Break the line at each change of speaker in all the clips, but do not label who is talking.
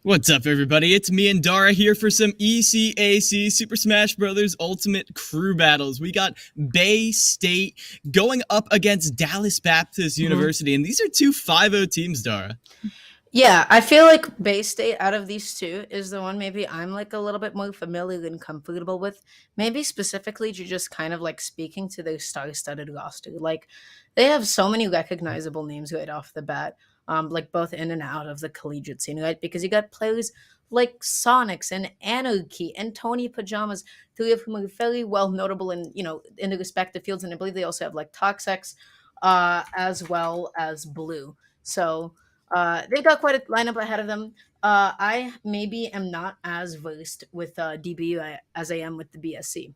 What's up, everybody? It's me and Dara here for some ECAC Super Smash Bros. Ultimate Crew Battles. We got Bay State going up against Dallas Baptist
Mhm.
University, and these are two 5-0 teams, Dara.
Yeah, I feel like Bay State out of these two is the one maybe I'm like a little bit more familiar and comfortable with. Maybe specifically to just kind of like speaking to their star-studded roster. Like they have so many recognizable names right off the bat, like both in and out of the collegiate scene, right? Because you got players like Sonics and Anarchy and Tony Pajamas, three of whom are very well notable in in the respective fields, and I believe they also have like Toxex, as well as Blue. So they've got quite a lineup ahead of them. I maybe am not as versed with DBU as I am with the BSC.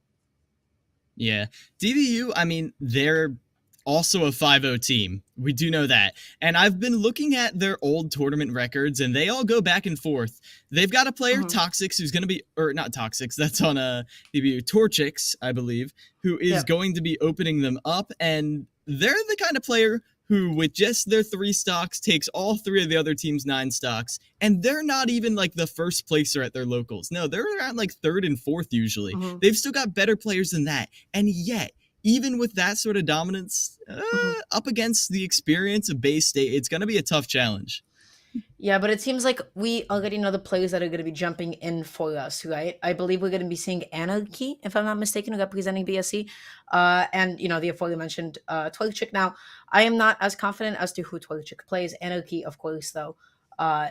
Yeah. DBU, I mean, they're also a 5-0 team. We do know that. And I've been looking at their old tournament records, and they all go back and forth. They've got a player,
Hmm.
Toxix, who's going to be, or not Toxix, that's on a DBU, Torchix, I believe, who is
Yeah.
going to be opening them up. And they're the kind of player who, with just their 3 stocks, takes all 3 of the other team's 9 stocks, and they're not even like the first placer at their locals. No, they're around like third and fourth usually.
Hmm.
They've still got better players than that, and yet, even with that sort of dominance,
Hmm.
up against the experience of Bay State, it's going to be a tough challenge.
Yeah, but it seems like we already know the players that are going to be jumping in for us, right? I believe we're going to be seeing Anarchy, if I'm not mistaken, representing BSC, and the aforementioned Twerkchick. Now, I am not as confident as to who Twerkchick plays. Anarchy, of course, though,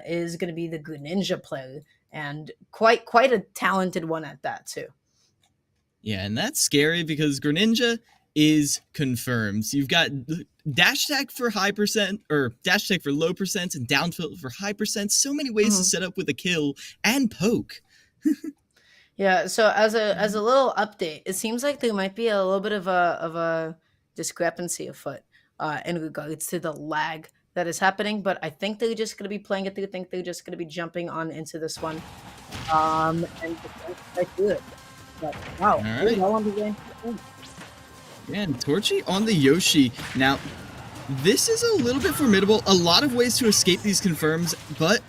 is going to be the good ninja player, and quite a talented one at that too.
Yeah, and that's scary because Greninja is confirmed. So you've got dash attack for high percent, or dash attack for low percent, and down tilt for high percent. So many ways to
Mhm.
set up with a kill and poke.
Yeah, so as a little update, it seems like there might be a little bit of a discrepancy afoot in regards to the lag that is happening, but I think they're just going to be playing it through. I think they're just going to be jumping on into this one, and just right through it. But wow,
All
really
right.
well on the way.
Yeah, and Torchy on the Yoshi. Now, this is a little bit formidable. A lot of ways to escape these confirms, but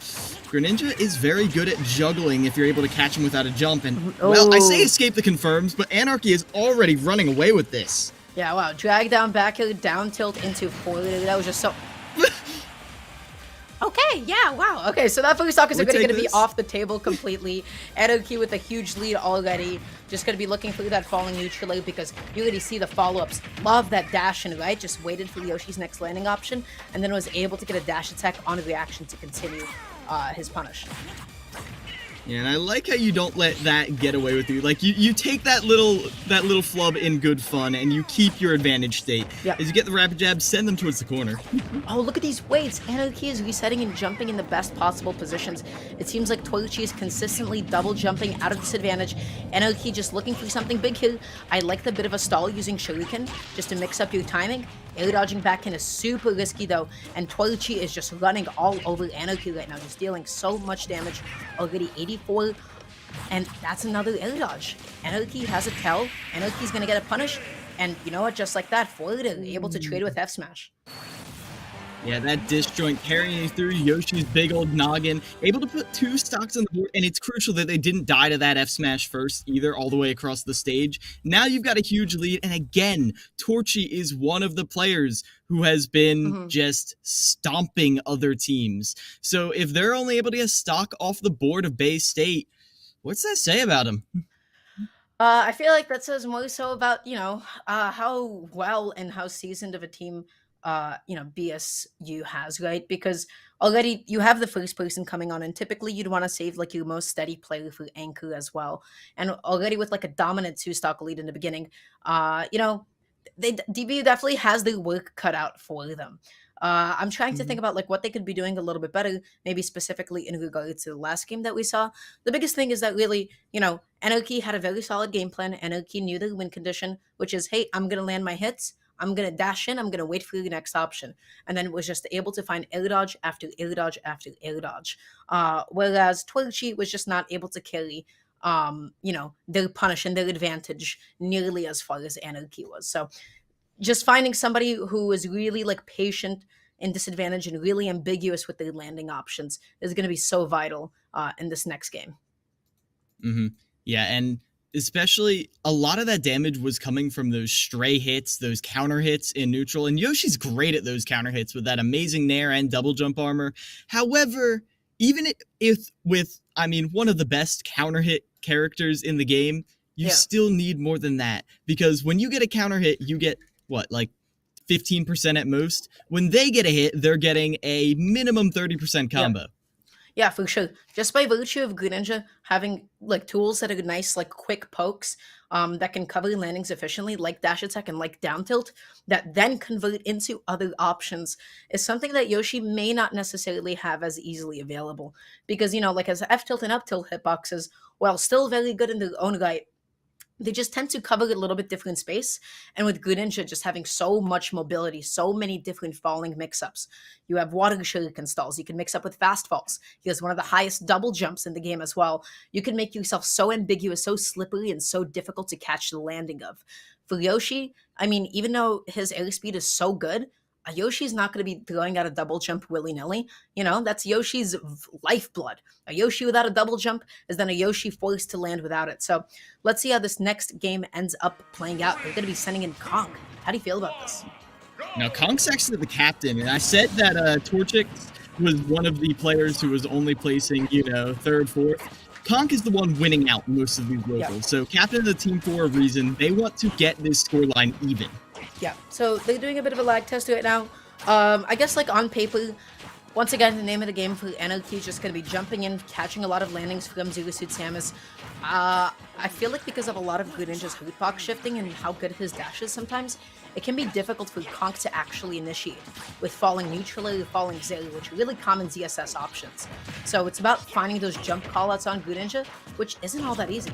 Greninja is very good at juggling if you're able to catch him without a jump. And,
Mhm.
well, I say
Oh,
escape the confirms, but Anarchy is already running away with this.
yeah, wow, drag down back hill, down tilt into forward. That was just so. Okay, yeah, wow. Okay, so that focus stalkers
We
are going
take
to be
this.
off the table completely. Edoki with a huge lead already. Just going to be looking for that falling neutral because you already see the follow-ups. Love that dash in, right? Just waited for Yoshi's next landing option and then was able to get a dash attack on reaction to continue his punish.
Yeah, and I like how you don't let that get away with you. Like you take that little flub in good fun, and you keep your advantage state.
Yep.
As you get the rapid jab, send them towards the corner.
Oh, look at these weights. Anarchy is resetting and jumping in the best possible positions. It seems like Toichi is consistently double jumping out of disadvantage. Anarchy just looking for something big here. I like the bit of a stall using Shuriken just to mix up your timing. Air dodging back in is super risky though, and Toichi is just running all over Anarchy right now, just dealing so much damage. Already 84, and that's another air dodge. Anarchy has a tell. Anarchy's gonna get a punish, and you know what? Just like that, Forward is able to trade with F Smash.
Yeah, that disjoint carrying you through Yoshi's big old noggin, able to put 2 stocks on the board, and it's crucial that they didn't die to that F smash first either, all the way across the stage. Now you've got a huge lead, and again, Torchy is one of the players who has been
Mhm.
just stomping other teams. So if they're only able to get stock off the board of Bay State, what's that say about him?
I feel like that says more so about how well and how seasoned of a team BSU has, right? Because already you have the first person coming on, and typically you'd want to save like your most steady player for anchor as well. And already with like a dominant 2 stock lead in the beginning, they DBU definitely has their work cut out for them. I'm trying to think about like what they could be doing a little bit better, maybe specifically in regards to the last game that we saw. The biggest thing is that really, Anarchy had a very solid game plan. Anarchy knew the win condition, which is, hey, I'm gonna land my hits. I'm gonna dash in. I'm gonna wait for the next option, and then was just able to find air dodge after air dodge after air dodge. Whereas Twitchy was just not able to carry, their punish and their advantage nearly as far as Anarchy was. So just finding somebody who is really like patient, in disadvantage and really ambiguous with their landing options is going to be so vital in this next game.
Mm-hmm. Yeah, and especially a lot of that damage was coming from those stray hits, those counter hits in neutral. And Yoshi's great at those counter hits with that amazing nair and double jump armor. However, even if with, I mean, one of the best counter hit characters in the game, you still need more than that. Because when you get a counter hit, you get what, like 15% at most? When they get a hit, they're getting a minimum 30% combo.
Yeah, for sure. Just by virtue of Greninja having like tools that are nice, like quick pokes, that can cover landings efficiently, like dash attack and like down tilt, that then convert into other options, is something that Yoshi may not necessarily have as easily available. Because, you know, like as F tilt and up tilt hitboxes, while still very good in their own right, they just tend to cover a little bit different space. And with Greninja just having so much mobility, so many different falling mix-ups. You have water shuriken stalls. You can mix up with fast falls. He has one of the highest double jumps in the game as well. You can make yourself so ambiguous, so slippery, and so difficult to catch the landing of. For Yoshi, I mean, even though his airspeed is so good, Yoshi's not going to be throwing out a double jump willy-nilly. You know, that's Yoshi's lifeblood. A Yoshi without a double jump is then a Yoshi forced to land without it. So let's see how this next game ends up playing out. We're going to be sending in Conk. How do you feel about this?
Now, Konk's actually the captain, and I said that Torchic was one of the players who was only placing, you know, third, fourth. Conk is the one winning out most of these locals. So captain of the team for a reason. They want to get this scoreline even.
Yeah, so they're doing a bit of a lag test right now. I guess like on paper, once again, the name of the game for Anarchy is just going to be jumping in, catching a lot of landings from Zero Suit Samus. I feel like because of a lot of Greninja's hitbox shifting and how good his dash is sometimes, it can be difficult for Conk to actually initiate with falling neutral or falling zero, which are really common ZSS options. So it's about finding those jump callouts on Greninja, which isn't all that easy.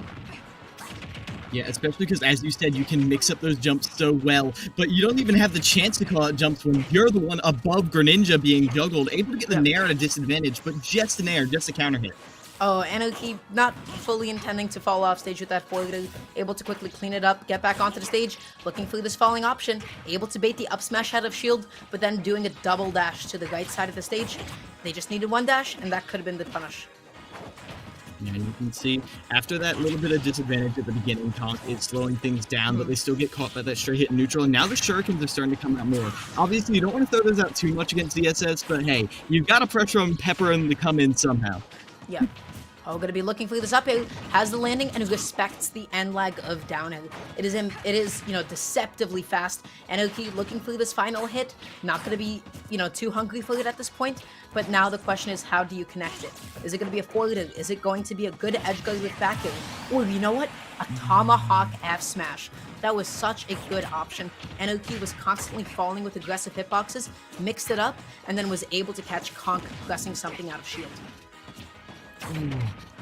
Yeah, especially because, as you said, you can mix up those jumps so well, but you don't even have the chance to call out jumps when you're the one above Greninja being juggled, able to get the nair at a disadvantage, but just a nair, just a counter hit.
Oh, Anarchy not fully intending to fall off stage with that forward, able to quickly clean it up, get back onto the stage, looking for this falling option, able to bait the up smash out of shield, but then doing a double dash to the right side of the stage. They just needed one dash, and that could have been the punish.
And you can see, after that little bit of disadvantage at the beginning, Conk is slowing things down, but they still get caught by that straight hit in neutral, and now the shurikens are starting to come out more. Obviously, you don't want to throw those out too much against ZSS, but hey, you've got to pressure them, pepper them to come in somehow.
Yeah. Oh, gonna be looking for this up air, has the landing, and respects the end lag of down air. It is, you know, deceptively fast. Anarchy looking for this final hit, not gonna be, you know, too hungry for it at this point, but now the question is, how do you connect it? Is it gonna be a forward? Is it going to be a good edge guard with back air? Or, you know what? A tomahawk F smash. That was such a good option. Anarchy was constantly falling with aggressive hitboxes, mixed it up, and then was able to catch Conk pressing something out of shield.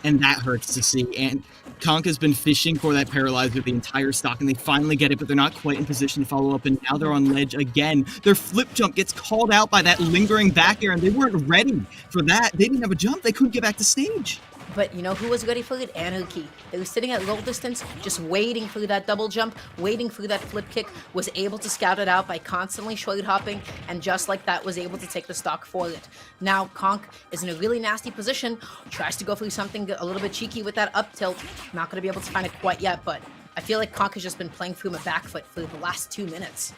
And that hurts to see. And Conk has been fishing for that paralyzer the entire stock, and they finally get it, but they're not quite in position to follow up, and now they're on ledge again. Their flip jump gets called out by that lingering back air, and they weren't ready for that. They didn't have a jump. They couldn't get back to stage.
But you know who was ready for it? Anarchy. They were sitting at low distance, just waiting for that double jump, waiting for that flip kick, was able to scout it out by constantly short hopping, and just like that was able to take the stock for it. Now Conk is in a really nasty position, tries to go for something a little bit cheeky with that up tilt. Not going to be able to find it quite yet, but I feel like Conk has just been playing through him a back foot for the last 2 minutes.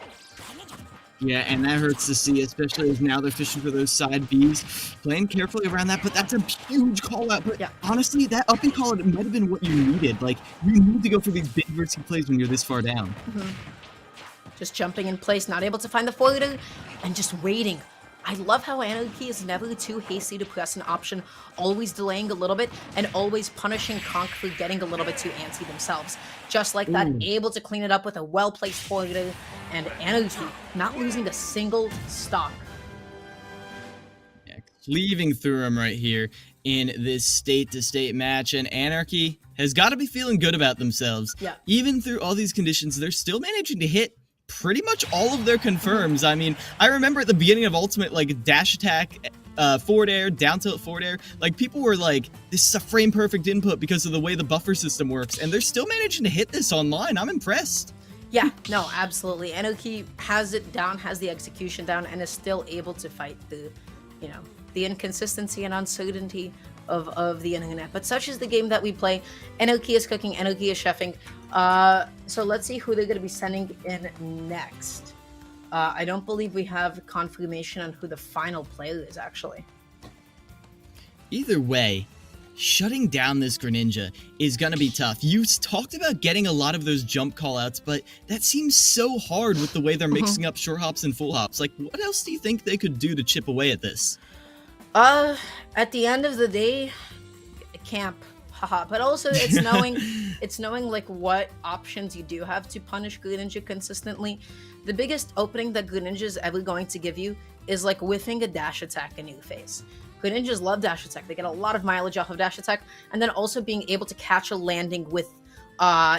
Yeah, and that hurts to see, especially as now they're fishing for those side Bs. Playing carefully around that, but that's a huge call-out. But honestly, that up and call-out might have been what you needed. Like, you need to go for these big risky plays when you're this far down.
Just jumping in place, not able to find the forwarder, and just waiting. I love how Anarchy is never too hasty to press an option, always delaying a little bit, and always punishing Conk for getting a little bit too antsy themselves. Just like that, able to clean it up with a well-placed forwarder, and Anarchy not losing a single stock.
Yeah, cleaving through him right here in this state-to-state match, and Anarchy has got to be feeling good about themselves.
Yeah.
Even through all these conditions, they're still managing to hit pretty much all of their confirms. I mean, I remember at the beginning of Ultimate, like, dash attack, forward air, down tilt, forward air, like, people were like, this is a frame perfect input because of the way the buffer system works, and they're still managing to hit this online. I'm impressed.
Yeah, no, absolutely. Enoki has it down, has the execution down, and is still able to fight you know, the inconsistency and uncertainty of the internet. But such is the game that we play. Enoki is cooking, Enoki is chefing. So let's see who they're going to be sending in next. I don't believe we have confirmation on who the final player is, actually.
Either way, shutting down this Greninja is going to be tough. You talked about getting a lot of those jump callouts, but that seems so hard with the way they're mixing up short hops and full hops. Like, what else do you think they could do to chip away at this?
At the end of the day, camp, haha. But also, it's knowing, it's knowing like what options you do have to punish Greninja consistently. The biggest opening that Greninja is ever going to give you is like whiffing a dash attack in your face. Greninjas love dash attack. They get a lot of mileage off of dash attack, and then also being able to catch a landing with,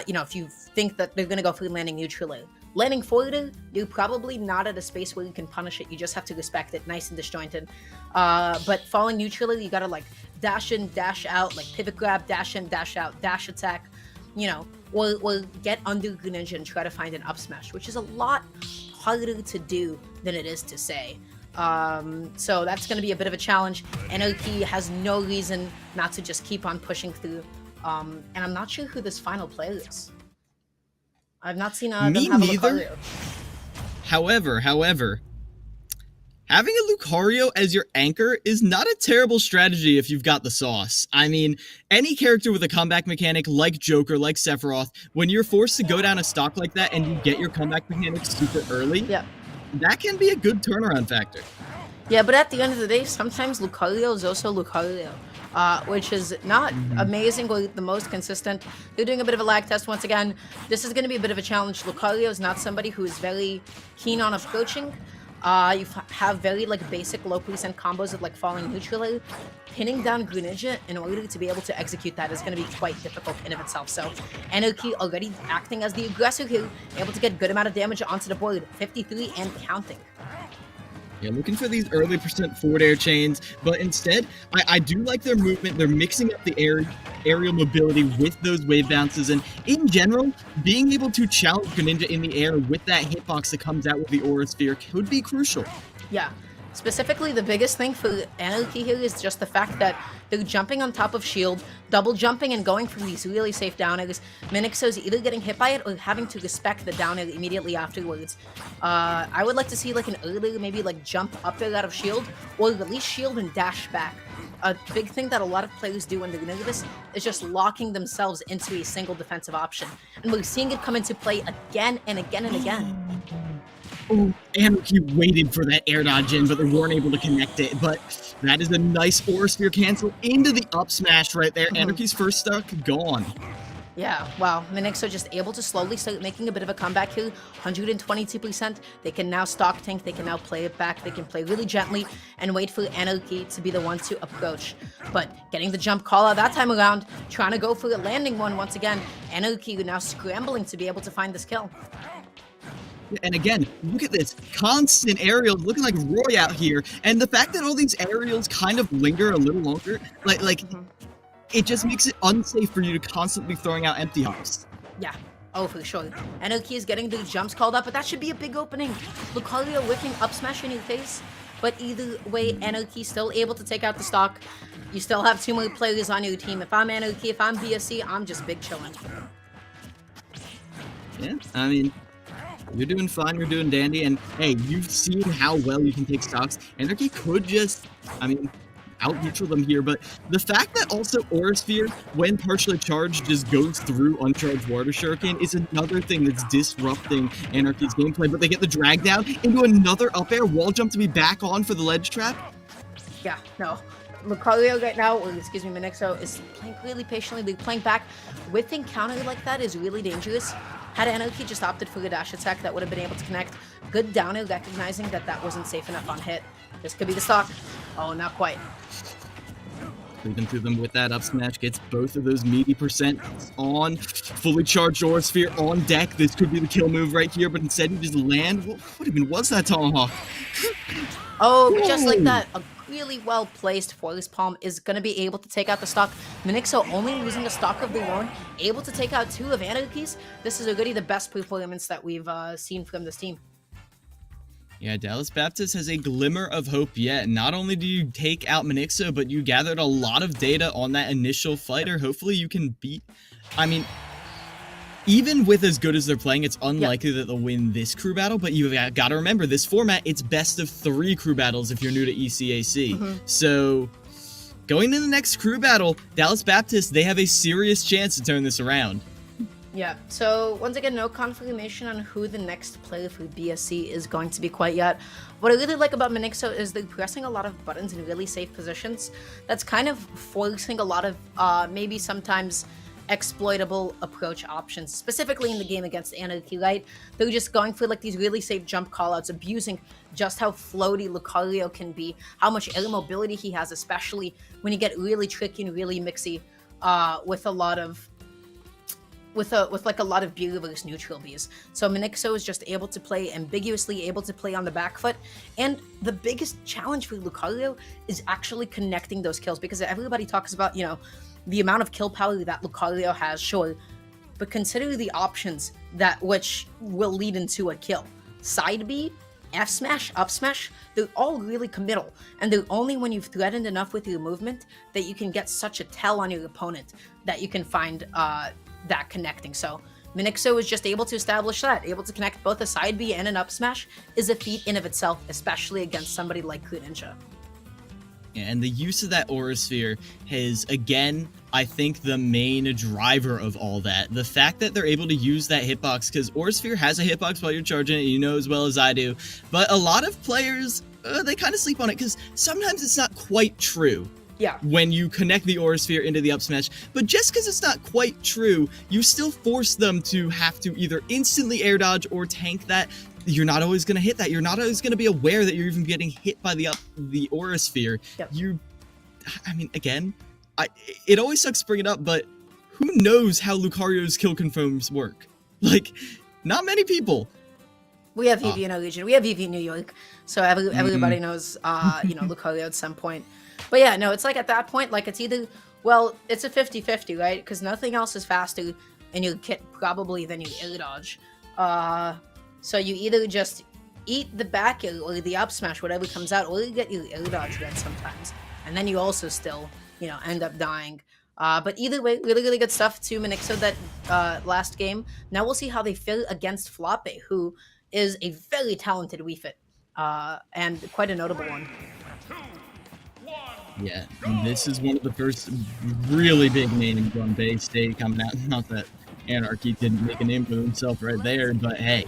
you know, if you think that they're gonna go for landing neutrally. Landing forward, you're probably not at a space where you can punish it. You just have to respect it, nice and disjointed. But falling neutrally, you gotta like dash in, dash out, like pivot grab, dash in, dash out, dash attack, you know, or get under Greninja and try to find an up smash, which is a lot harder to do than it is to say. So that's going to be a bit of a challenge. Enoki has no reason not to just keep on pushing through. And I'm not sure who this final player is. I've not seen them have a Lucario.
However, having a Lucario as your anchor is not a terrible strategy if you've got the sauce. I mean, any character with a comeback mechanic like Joker, like Sephiroth, when you're forced to go down a stock like that and you get your comeback mechanic super early, that can be a good turnaround factor.
Yeah, but at the end of the day, sometimes Lucario is also Lucario, which is not amazingly the most consistent. They're doing a bit of a lag test once again. This is going to be a bit of a challenge. Lucario is not somebody who is very keen on approaching. You have very like basic low percent combos of like falling neutrally. Pinning down Greninja in order to be able to execute that is going to be quite difficult in of itself. So Enoki already acting as the aggressor here, able to get good amount of damage onto the board, 53 and counting.
Yeah, looking for these early percent forward air chains, but instead, I do like their movement. They're mixing up the aerial mobility with those wave bounces, and in general, being able to challenge Greninja in the air with that hitbox that comes out with the Aura Sphere could be crucial.
Yeah. Specifically, the biggest thing for Enoki here is just the fact that they're jumping on top of shield, double jumping and going for these really safe down airs. Minixo's either getting hit by it or having to respect the down air immediately afterwards. I would like to see like an earlier maybe like jump up there out of shield or release shield and dash back. A big thing that a lot of players do when they're nervous is just locking themselves into a single defensive option. And we're seeing it come into play again and again and again.
Oh, Enoki waited for that air dodge in, but they weren't able to connect it. But that is a nice Aura Sphere cancel into the up smash right there. Enoki's first stock gone.
Yeah, wow. Minixo just able to slowly start making a bit of a comeback here. 122%. They can now stock tank. They can now play it back. They can play really gently and wait for Enoki to be the one to approach. But getting the jump call out that time around, trying to go for the landing one once again. Enoki now scrambling to be able to find this kill.
And again, look at this constant aerials looking like Roy out here. And the fact that all these aerials kind of linger a little longer, it just makes it unsafe for you to constantly be throwing out empty hops.
Yeah. Oh, for sure. Enoki is getting the jumps called up, but that should be a big opening. Lucario whipping up smash in your face. But either way, Enoki still able to take out the stock. You still have 2 more players on your team. If I'm Enoki, if I'm BSC, I'm just big chilling.
Yeah, I mean, you're doing fine, you're doing dandy, and hey, you've seen how well you can take stocks. Enoki could just, out-neutral them here, but the fact that also Aura Sphere, when partially charged, just goes through uncharged Water Shuriken is another thing that's disrupting Anarchy's gameplay, but they get the drag down into another up air wall jump to be back on for the ledge trap.
Yeah, no. Lucario right now, or excuse me, Minixo, is playing really patiently. They're playing back. Whipping counter like that is really dangerous. Had Enoki just opted for the dash attack, that would have been able to connect. Good down air, recognizing that that wasn't safe enough on hit. This could be the stock. Oh, not quite.
Leading through them with that up smash, gets both of those meaty percent on. Fully charged Aura Sphere on deck. This could be the kill move right here, but instead he just land. What even was that tomahawk?
Oh, just like that. A really well placed Forest Palm is going to be able to take out the stock. Minixo only losing a stock of their own, able to take out 2 of Anarchy's. This is already the best performance that we've seen from this team.
Yeah, Dallas Baptist has a glimmer of hope yet. Not only do you take out Minixo, but you gathered a lot of data on that initial fighter. Hopefully you can beat... I mean, even with as good as they're playing, it's unlikely that they'll win this crew battle, but you've got to remember, this format, it's best of 3 crew battles if you're new to ECAC. So, going to the next crew battle, Dallas Baptist, they have a serious chance to turn this around.
Yeah, so once again, no confirmation on who the next player for BSC is going to be quite yet. What I really like about Minixo is they're pressing a lot of buttons in really safe positions. That's kind of forcing a lot of maybe sometimes exploitable approach options, specifically in the game against Anarchy, right? They're just going for like these really safe jump callouts, abusing just how floaty Lucario can be, how much air mobility he has, especially when you get really tricky and really mixy with a lot of with like a lot of B-reverse neutral Bs. So Minixo is just able to play ambiguously, able to play on the back foot. And the biggest challenge for Lucario is actually connecting those kills, because everybody talks about, you know, the amount of kill power that Lucario has, sure, but consider the options that which will lead into a kill. Side B, F smash, up smash, they're all really committal, and they're only when you've threatened enough with your movement that you can get such a tell on your opponent that you can find that connecting. So Minixo is just able to establish that, able to connect both a side B and an up smash is a feat in of itself, especially against somebody like Greninja.
And the use of that Aura Sphere is, again, I think the main driver of all that. The fact that they're able to use that hitbox, because Aura Sphere has a hitbox while you're charging it, you know as well as I do, but a lot of players, they kind of sleep on it, because sometimes it's not quite true.
Yeah.
When you connect the Aura Sphere into the up smash, but just because it's not quite true, you still force them to have to either instantly air dodge or tank that. You're not always going to hit that. You're not always going to be aware that you're even getting hit by the Aura Sphere.
Yep.
I mean, again, it always sucks to bring it up, but who knows how Lucario's kill confirms work? Like, not many people.
We have EV in our region. We have EV in New York, so everybody knows, you know, Lucario at some point. But yeah, no, it's like at that point, like it's either, well, it's a 50-50, right? Because nothing else is faster in your kit probably than your air dodge. So you either just eat the back air or the up smash, whatever comes out, or you get your air dodge red sometimes. And then you also still, you know, end up dying. But either way, really, really good stuff to Minixo that last game. Now we'll see how they fare against Floppe, who is a very talented Wii Fit, and quite a notable one.
Yeah, and this is one of the first really big names on Bay State coming out. Not that Anarchy didn't make a name for himself right there, but hey,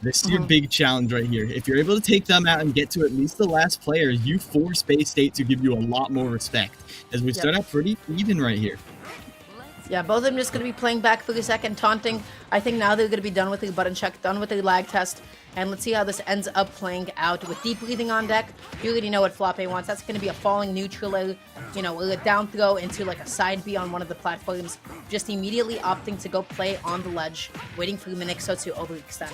this is your big challenge right here. If you're able to take them out and get to at least the last player, you force Bay State to give you a lot more respect, as we start out pretty even right here.
Yeah, both of them just going to be playing back for a second, taunting. I think now they're going to be done with their button check, done with their lag test. And let's see how this ends up playing out with deep breathing on deck. You already know what Floppe wants. That's going to be a falling neutral, you know, a down throw into like a side B on one of the platforms. Just immediately opting to go play on the ledge, waiting for Minixo to overextend.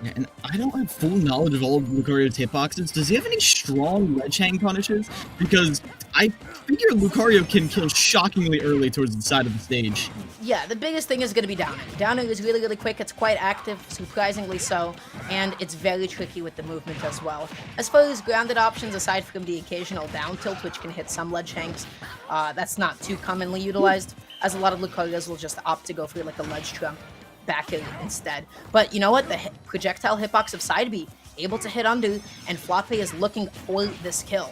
Yeah, and I don't have full knowledge of all of Lucario's hitboxes. Does he have any strong ledge hang punishes? Because I figure Lucario can kill shockingly early towards the side of the stage.
Yeah, the biggest thing is going to be down air. Down air is really, really quick. It's quite active, surprisingly so, and it's very tricky with the movement as well. As far as grounded options, aside from the occasional down tilt, which can hit some ledge hangs, that's not too commonly utilized, as a lot of Lucarios will just opt to go for like a ledge trump back air instead. But you know what? The projectile hitbox of side B, able to hit undo, and Floppe is looking for this kill.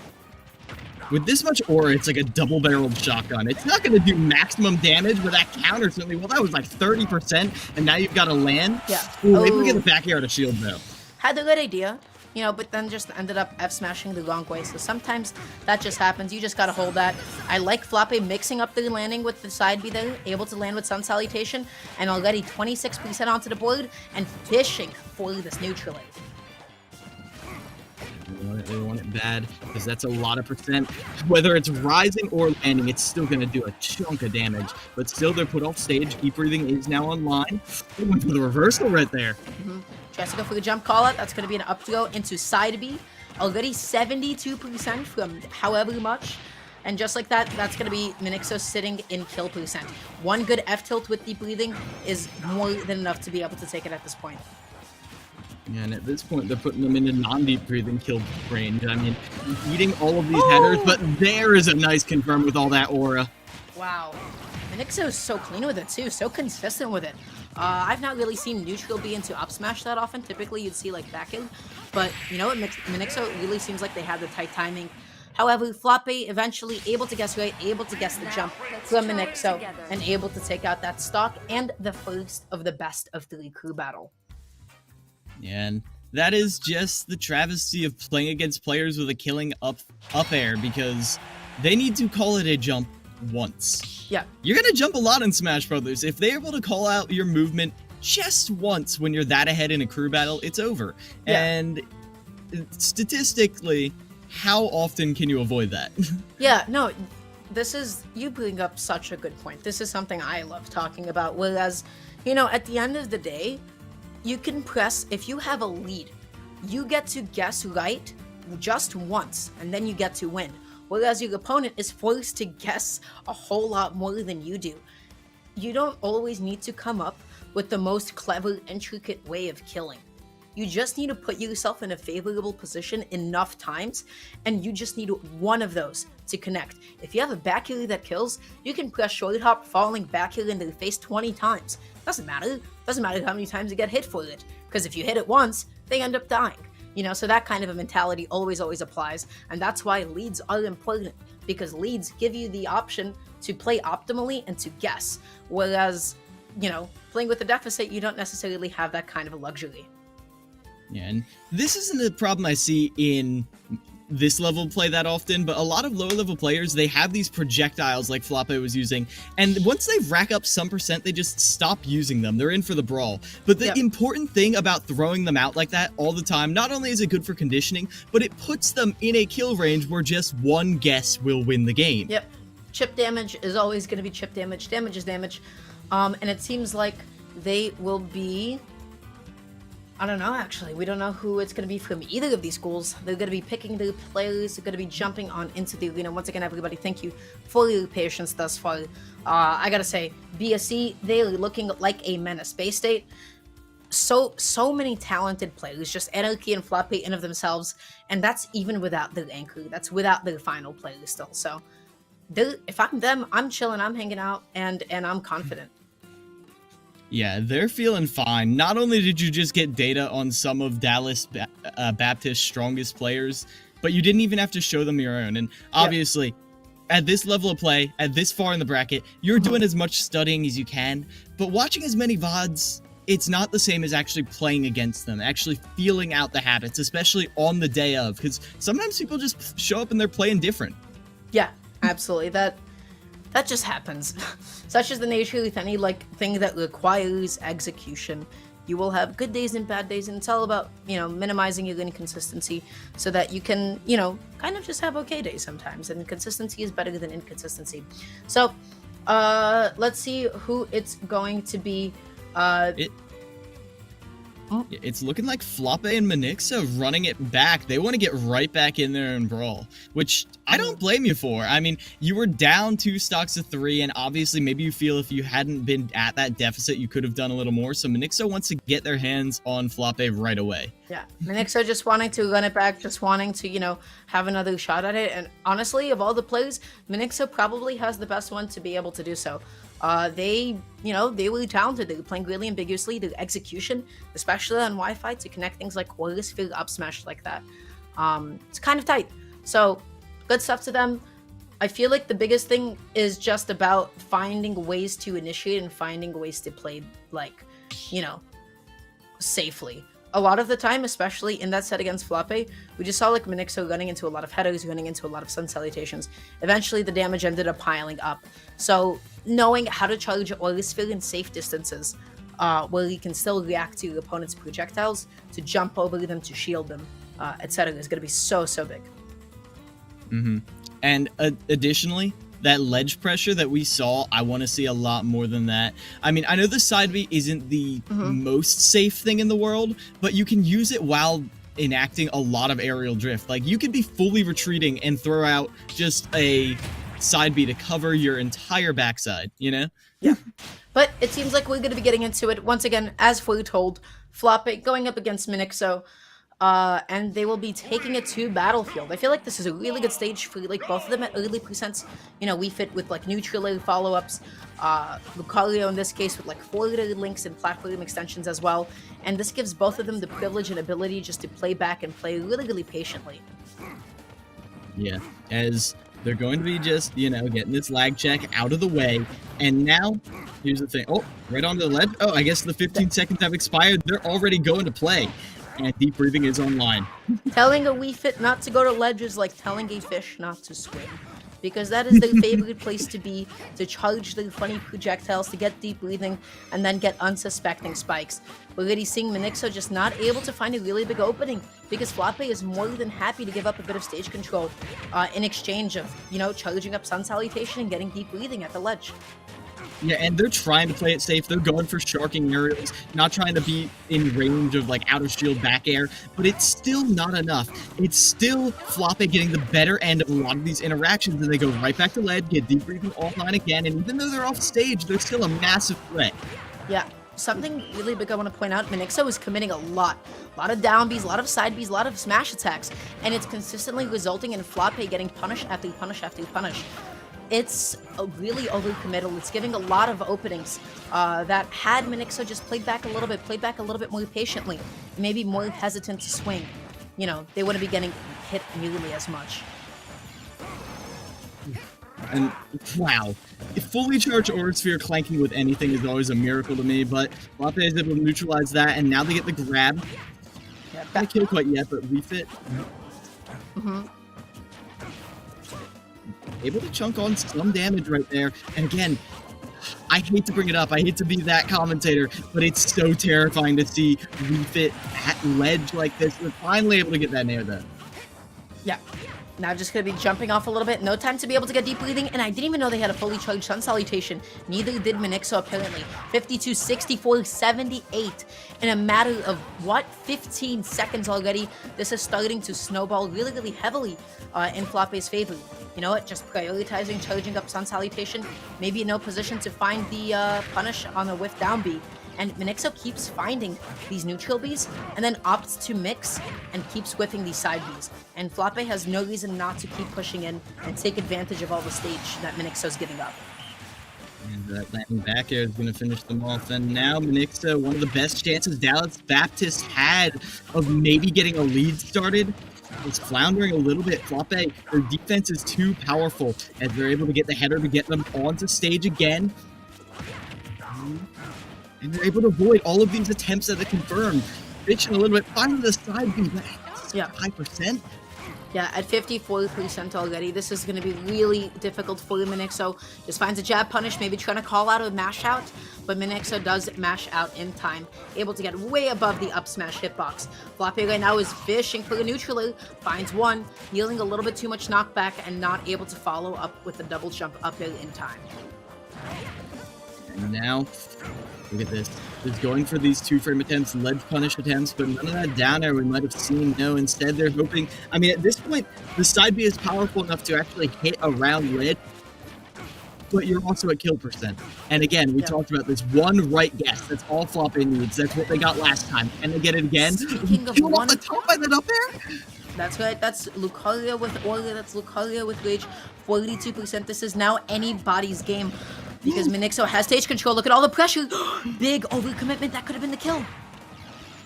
With this much aura, it's like a double-barreled shotgun. It's not going to do maximum damage, but that counter certainly, well, that was like 30%, and now you've got to land.
Yeah.
Ooh, maybe we get the back air out of shield, though.
Had a good idea, you know, but then just ended up F-smashing the wrong way. So sometimes that just happens. You just got to hold that. I like Floppe mixing up the landing with the side B there, able to land with Sun Salutation, and already 26% onto the board, and fishing for this neutral.
They want it bad, because that's a lot of percent. Whether it's rising or landing, it's still going to do a chunk of damage. But still, they're put off stage. Deep breathing is now online. They went for the reversal right there.
Tries to go for the jump call out. That's going to be an up throw into side B. already 72% from however much. And just like that, that's going to be Minixo sitting in kill percent. One good F-tilt with deep breathing is more than enough to be able to take it at this point.
Yeah, and at this point, they're putting them in a non-deep breathing kill range. I mean, eating all of these headers, but there is a nice confirm with all that aura.
Wow. Minixo is so clean with it, too. So consistent with it. I've not really seen neutral be into up smash that often. Typically, you'd see, like, back in. But, you know what? Minixo really seems like they have the tight timing. However, Floppe eventually able to guess right, able to guess the jump from Minixo, and able to take out that stock and the first of the best of 3 crew battle.
Yeah, and that is just the travesty of playing against players with a killing up air, because they need to call it a jump once.
Yeah.
You're going to jump a lot in Smash Brothers. If they're able to call out your movement just once when you're that ahead in a crew battle, it's over.
Yeah.
And statistically, how often can you avoid that?
Yeah, no, you bring up such a good point. This is something I love talking about, whereas, you know, at the end of the day, you can press, if you have a lead, you get to guess right just once, and then you get to win. Whereas your opponent is forced to guess a whole lot more than you do. You don't always need to come up with the most clever, intricate way of killing. You just need to put yourself in a favorable position enough times, and you just need one of those to connect. If you have a back heel that kills, you can press short hop, falling back heel in their face 20 times. Doesn't matter. Doesn't matter how many times you get hit for it, because if you hit it once, they end up dying. You know, so that kind of a mentality always applies, and that's why leads are important, because leads give you the option to play optimally and to guess, whereas, you know, playing with a deficit, you don't necessarily have that kind of a luxury.
Yeah, and this isn't a problem I see in this level of play that often, but a lot of lower level players, they have these projectiles like Floppe was using, and once they rack up some percent, they just stop using them. They're in for the brawl. But the important thing about throwing them out like that all the time, not only is it good for conditioning, but it puts them in a kill range where just one guess will win the game.
Yep. Chip damage is always going to be chip damage. Damage is damage. And it seems like they will be... I don't know, actually. We don't know who it's going to be from either of these schools. They're going to be picking their players. They're going to be jumping on into the arena. Once again, everybody, thank you for your patience thus far. I got to say, BSC, they're looking like a menace. Bay State, so many talented players. Just Anarchy and Floppe in of themselves. And that's even without their anchor. That's without their final players still. So, if I'm them, I'm chilling, I'm hanging out, and I'm confident.
Yeah, they're feeling fine. Not only did you just get data on some of Dallas Baptist's strongest players, but you didn't even have to show them your own. And obviously, at this level of play, at this far in the bracket, you're doing as much studying as you can, but watching as many VODs, it's not the same as actually playing against them, actually feeling out the habits, especially on the day of, because sometimes people just show up and they're playing different.
Yeah, absolutely. That just happens. Such is the nature with any thing that requires execution. You will have good days and bad days, and it's all about, you know, minimizing your inconsistency so that you can, you know, kind of just have okay days sometimes. And consistency is better than inconsistency. So, let's see who it's going to be.
It's looking like Floppe and Minixo running it back. They want to get right back in there and brawl, which I don't blame you for. I mean, you were down 2 stocks to 3, and obviously maybe you feel if you hadn't been at that deficit, you could have done a little more. So Minixo wants to get their hands on Floppe right away. Yeah,
Minixo just wanting to run it back, just wanting to, you know, have another shot at it. And honestly, of all the players, Minixo probably has the best one to be able to do so. They were talented. They were playing really ambiguously. Their execution, especially on Wi-Fi, to connect things like quarter sphere up smash like that. It's kind of tight. So, good stuff to them. I feel like the biggest thing is just about finding ways to initiate and finding ways to play, safely. A lot of the time, especially in that set against Floppe, we just saw Minixo running into a lot of headers, running into a lot of sun salutations. Eventually, the damage ended up piling up. So, knowing how to charge Aura Sphere in safe distances, where you can still react to your opponent's projectiles, to jump over them, to shield them, etc., is going to be so big.
And additionally, that ledge pressure that we saw, I want to see a lot more than that. I mean, I know the side B isn't the most safe thing in the world, but you can use it while enacting a lot of aerial drift. Like, you could be fully retreating and throw out just a side B to cover your entire backside, you know?
Yeah. But it seems like we're going to be getting into it once again, as foretold. Floppy going up against Minixo, and they will be taking it to Battlefield. I feel like this is a really good stage for like both of them at early percents. You know, we fit with like neutral follow-ups, Lucario in this case with like forwarded links and platform extensions as well. And this gives both of them the privilege and ability just to play back and play really, really patiently.
Yeah, as they're going to be just, you know, getting this lag check out of the way. And now, here's the thing. Oh, right onto the ledge. Oh, I guess the 15 seconds have expired. They're already going to play. And deep breathing is online.
Telling a Wii Fit not to go to ledge is like telling a fish not to swim. Because that is their favorite place to be, to charge their funny projectiles, to get deep breathing, and then get unsuspecting spikes. We're already seeing Minixo just not able to find a really big opening, because Floppy is more than happy to give up a bit of stage control in exchange of, you know, charging up Sun Salutation and getting deep breathing at the ledge.
Yeah, and they're trying to play it safe. They're going for sharking aerials, not trying to be in range of like out of shield back air, but it's still not enough. It's still Floppy getting the better end of a lot of these interactions, and they go right back to lead, get deep breathing offline again, and even though they're off stage, they're still a massive threat.
Yeah, something really big I want to point out, Minixo is committing a lot of down Bs, a lot of side Bs, a lot of smash attacks, and it's consistently resulting in Floppy getting punish after punish after punish. It's really overcommittal. It's giving a lot of openings that had Minixo just played back a little bit more patiently, maybe more hesitant to swing. You know, they wouldn't be getting hit nearly as much.
And wow, a fully charged Aura Sphere clanking with anything is always a miracle to me, but Floppy is able to neutralize that, and now they get the grab.
Yeah,
Not kill quite yet, but refit. Able to chunk on some damage right there. And again, I hate to bring it up. I hate to be that commentator, but it's so terrifying to see refit at ledge like this. They're finally able to get that nair though.
Yeah. Now just going to be jumping off a little bit. No time to be able to get deep breathing. And I didn't even know they had a fully charged Sun Salutation. Neither did Minixo, apparently. 52, 64, 78. In a matter of, what, 15 seconds already. This is starting to snowball really, really heavily in Floppy's favor. You know what? Just prioritizing charging up Sun Salutation. Maybe in no position to find the punish on a whiff down B. And Minixo keeps finding these neutral Bs and then opts to mix and keeps whiffing these side Bs. And Floppy has no reason not to keep pushing in and take advantage of all the stage that Minixo's giving up.
And that landing back air is going to finish them off. And now Minixo, one of the best chances Dallas Baptist had of maybe getting a lead started, is floundering a little bit. Floppy, their defense is too powerful as they're able to get the header to get them onto stage again. And they're able to avoid all of these attempts at the confirm. Bitching a little bit, finding the side B, but
yeah,
5%.
Yeah, at 54% already. This is going to be really difficult for Minixo. Just finds a jab punish, maybe trying to call out a mash out, but Minixo does mash out in time, able to get way above the up smash hitbox. Floppy right now is fishing for a neutral, finds one, dealing a little bit too much knockback and not able to follow up with the double jump up air in time.
And now, look at this. Just going for these two-frame attempts, ledge punish attempts, but none of that down air we might have seen. No, instead they're hoping... I mean, at this point, the side B is powerful enough to actually hit around ledge, but you're also at kill percent. And again, we talked about this one right guess. That's all Floppy needs. That's what they got last time. And they get it again.
Speaking of
one... off the top by that up air?
That's right. That's Lucario with Aura. That's Lucario with Rage. 42%. This is now anybody's game. Because Minixo has stage control. Look at all the pressure. Big overcommitment. That could have been the kill.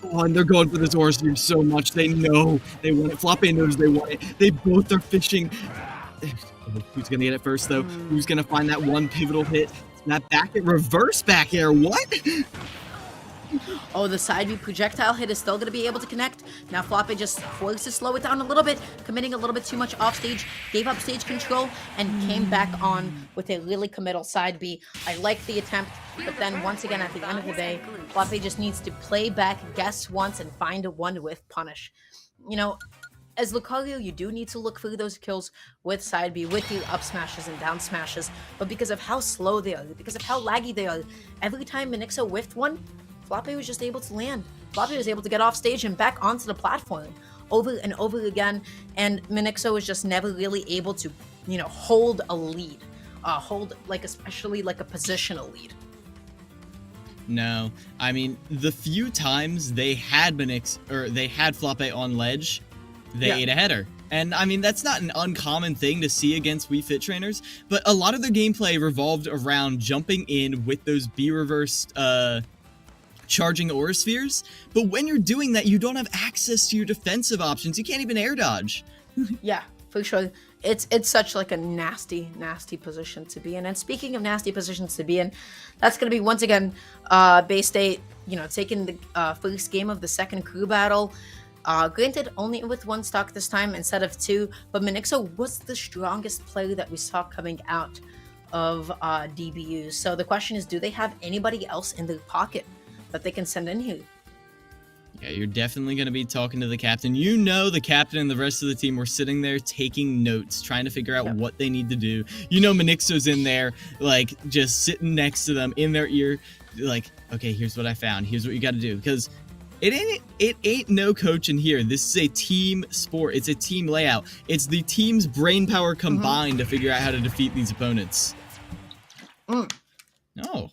Oh, and they're going for this Aura Sphere so much. They know they want it. Floppy knows they want it. They both are fishing. Who's going to get it first, though? Who's going to find that one pivotal hit? That back air, reverse back air. What?
Oh, the side view projectile hit is still going to be able to connect. Now Floppy just forced to slow it down a little bit, committing a little bit too much off stage, gave up stage control, and came back on with a really committal side B. I like the attempt, but then once again, at the end of the day, Floppy just needs to play back, guess once, and find a one with punish. You know, as Lucario, you do need to look for those kills with side B, with the up smashes and down smashes, but because of how slow they are, because of how laggy they are, every time Minixo whiffed one, Floppy was just able to land. Floppy was able to get off stage and back onto the platform over and over again, and Minixo was just never really able to, hold a lead, hold like especially like a positional lead.
No, I mean, the few times they had they had Floppe on ledge, they ate a header. And I mean, that's not an uncommon thing to see against Wii Fit trainers, but a lot of their gameplay revolved around jumping in with those B-reversed charging aura spheres. But when you're doing that, you don't have access to your defensive options. You can't even air dodge.
Yeah, for sure. It's such like a nasty position to be in. And speaking of nasty positions to be in, that's going to be once again Bay State, taking the first game of the second crew battle. Granted, only with one stock this time instead of two, but Minixo was the strongest player that we saw coming out of DBUs. So the question is, do they have anybody else in their pocket that they can send in here?
Yeah, you're definitely going to be talking to the captain. The captain and the rest of the team were sitting there taking notes, trying to figure out what they need to do. Minixo's in there, like, just sitting next to them in their ear, like, okay, here's what I found. Here's what you got to do. Because it ain't no coaching here. This is a team sport. It's a team layout. It's the team's brain power combined to figure out how to defeat these opponents. No.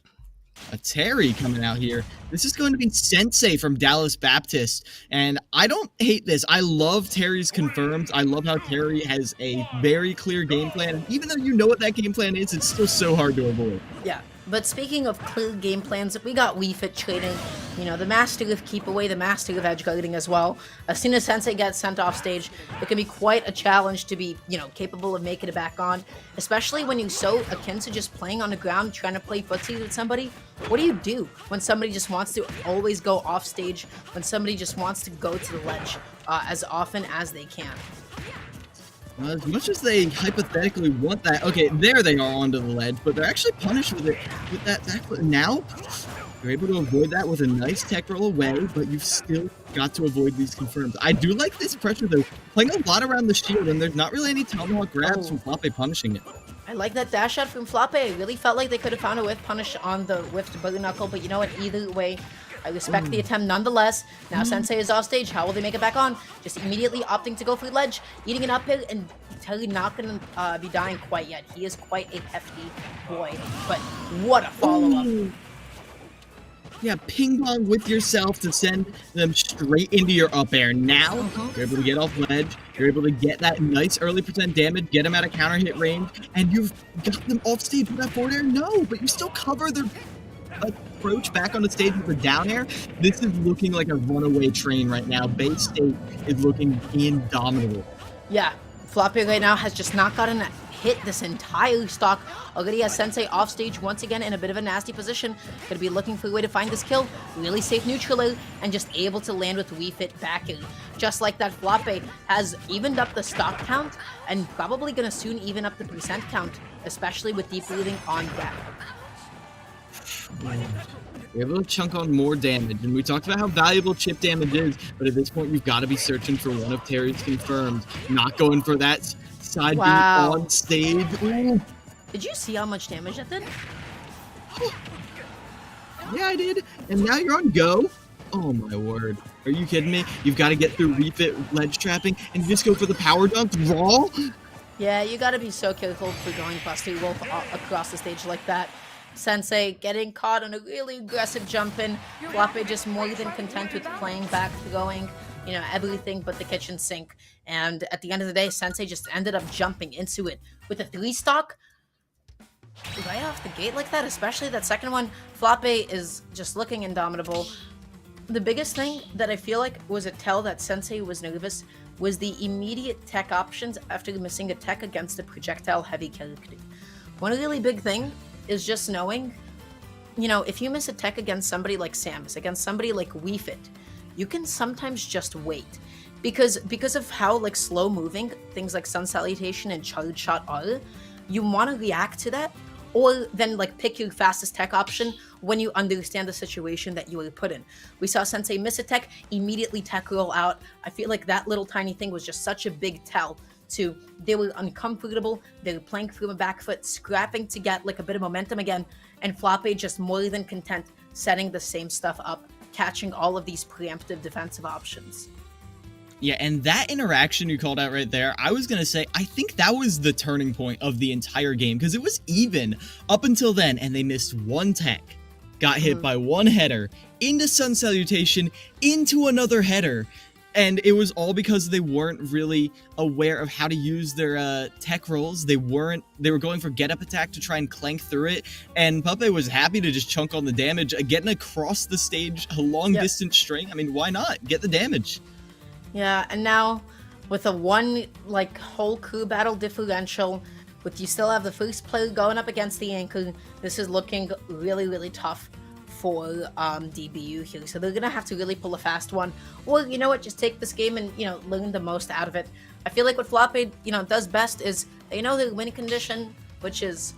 A Terry coming out here. This is going to be Sensei from Dallas Baptist. And I don't hate this. I love Terry's confirms. I love how Terry has a very clear game plan. And even though you know what that game plan is, it's still so hard to avoid.
Yeah. But speaking of clear game plans, we got Wii Fit trading, the master of keep away, the master of edge guarding as well. As soon as Sensei gets sent off stage, it can be quite a challenge to be, capable of making it back on, especially when you're so akin to just playing on the ground, trying to play footsie with somebody. What do you do when somebody just wants to always go off stage, when somebody just wants to go to the ledge as often as they can?
As much as they hypothetically want that, okay, there they are onto the ledge, but they're actually punished with that backfoot. Now, you're able to avoid that with a nice tech roll away, but you've still got to avoid these confirms. I do like this pressure, though, playing a lot around the shield, and there's not really any tomahawk grabs from Floppe punishing it.
I like that dash shot from Floppe. I really felt like they could have found a whiff punish on the whiffed butter knuckle, but you know what, either way, I respect the attempt nonetheless. Now Sensei is off stage. How will they make it back on? Just immediately opting to go for ledge, eating an uphill, and Terry not going to be dying quite yet. He is quite a hefty boy, but what a follow-up.
Yeah, ping pong with yourself to send them straight into your up air. Now, you're able to get off ledge. You're able to get that nice early percent damage, get them out of counter hit range, and you've got them off stage with that forward air. No, but you still cover their approach back on the stage with a down air. This is looking like a runaway train right now. Bay State is looking indomitable.
Yeah, Floppy right now has just not gotten a hit this entire stock. Already has Sensei off stage once again in a bit of a nasty position. Gonna be looking for a way to find this kill. Really safe neutraler and just able to land with Wii Fit back in. Just like that, Floppe has evened up the stock count and probably gonna soon even up the percent count, especially with deep bleeding on deck.
You're able to chunk on more damage, and we talked about how valuable chip damage is, but at this point, you've got to be searching for one of Terry's confirms, not going for that side beat on stage. Ooh.
Did you see how much damage that did?
Yeah, I did. And now you're on go. Oh my word. Are you kidding me? You've got to get through refit ledge trapping and you just go for the power dunk raw?
Yeah, you got to be so careful for going Buster Wolf across the stage like that. Sensei getting caught on a really aggressive jump in. Floppe just more than content with playing back, throwing, everything but the kitchen sink. And at the end of the day, Sensei just ended up jumping into it with a 3-stock. Right off the gate like that, especially that second one, Floppe is just looking indomitable. The biggest thing that I feel like was a tell that Sensei was nervous was the immediate tech options after missing a tech against the projectile heavy character. One really big thing is just knowing, if you miss a tech against somebody like Samus, against somebody like Wii Fit, you can sometimes just wait. Because of how slow moving things like Sun Salutation and Charge Shot are, you want to react to that, or then pick your fastest tech option when you understand the situation that you were put in. We saw Sensei miss a tech, immediately tech roll out. I feel like that little tiny thing was just such a big tell to they were uncomfortable, they were playing through a back foot, scrapping to get a bit of momentum again, and Floppe just more than content setting the same stuff up catching all of these preemptive defensive options.
Yeah, and that interaction you called out right there, I was going to say, I think that was the turning point of the entire game because it was even up until then, and they missed one tech, got hit by one header, into Sun Salutation, into another header, and it was all because they weren't really aware of how to use their tech rolls. They were going for get up attack to try and clank through it, and Puppet was happy to just chunk on the damage, getting across the stage a long distance string. I mean, why not? Get the damage.
Yeah, and now with a one whole crew battle differential, with you still have the first player going up against the anchor, this is looking really, really tough for DBU here. So they're gonna have to really pull a fast one, or you know what, just take this game and learn the most out of it. I feel like what Floppy does best is they know their win condition, which is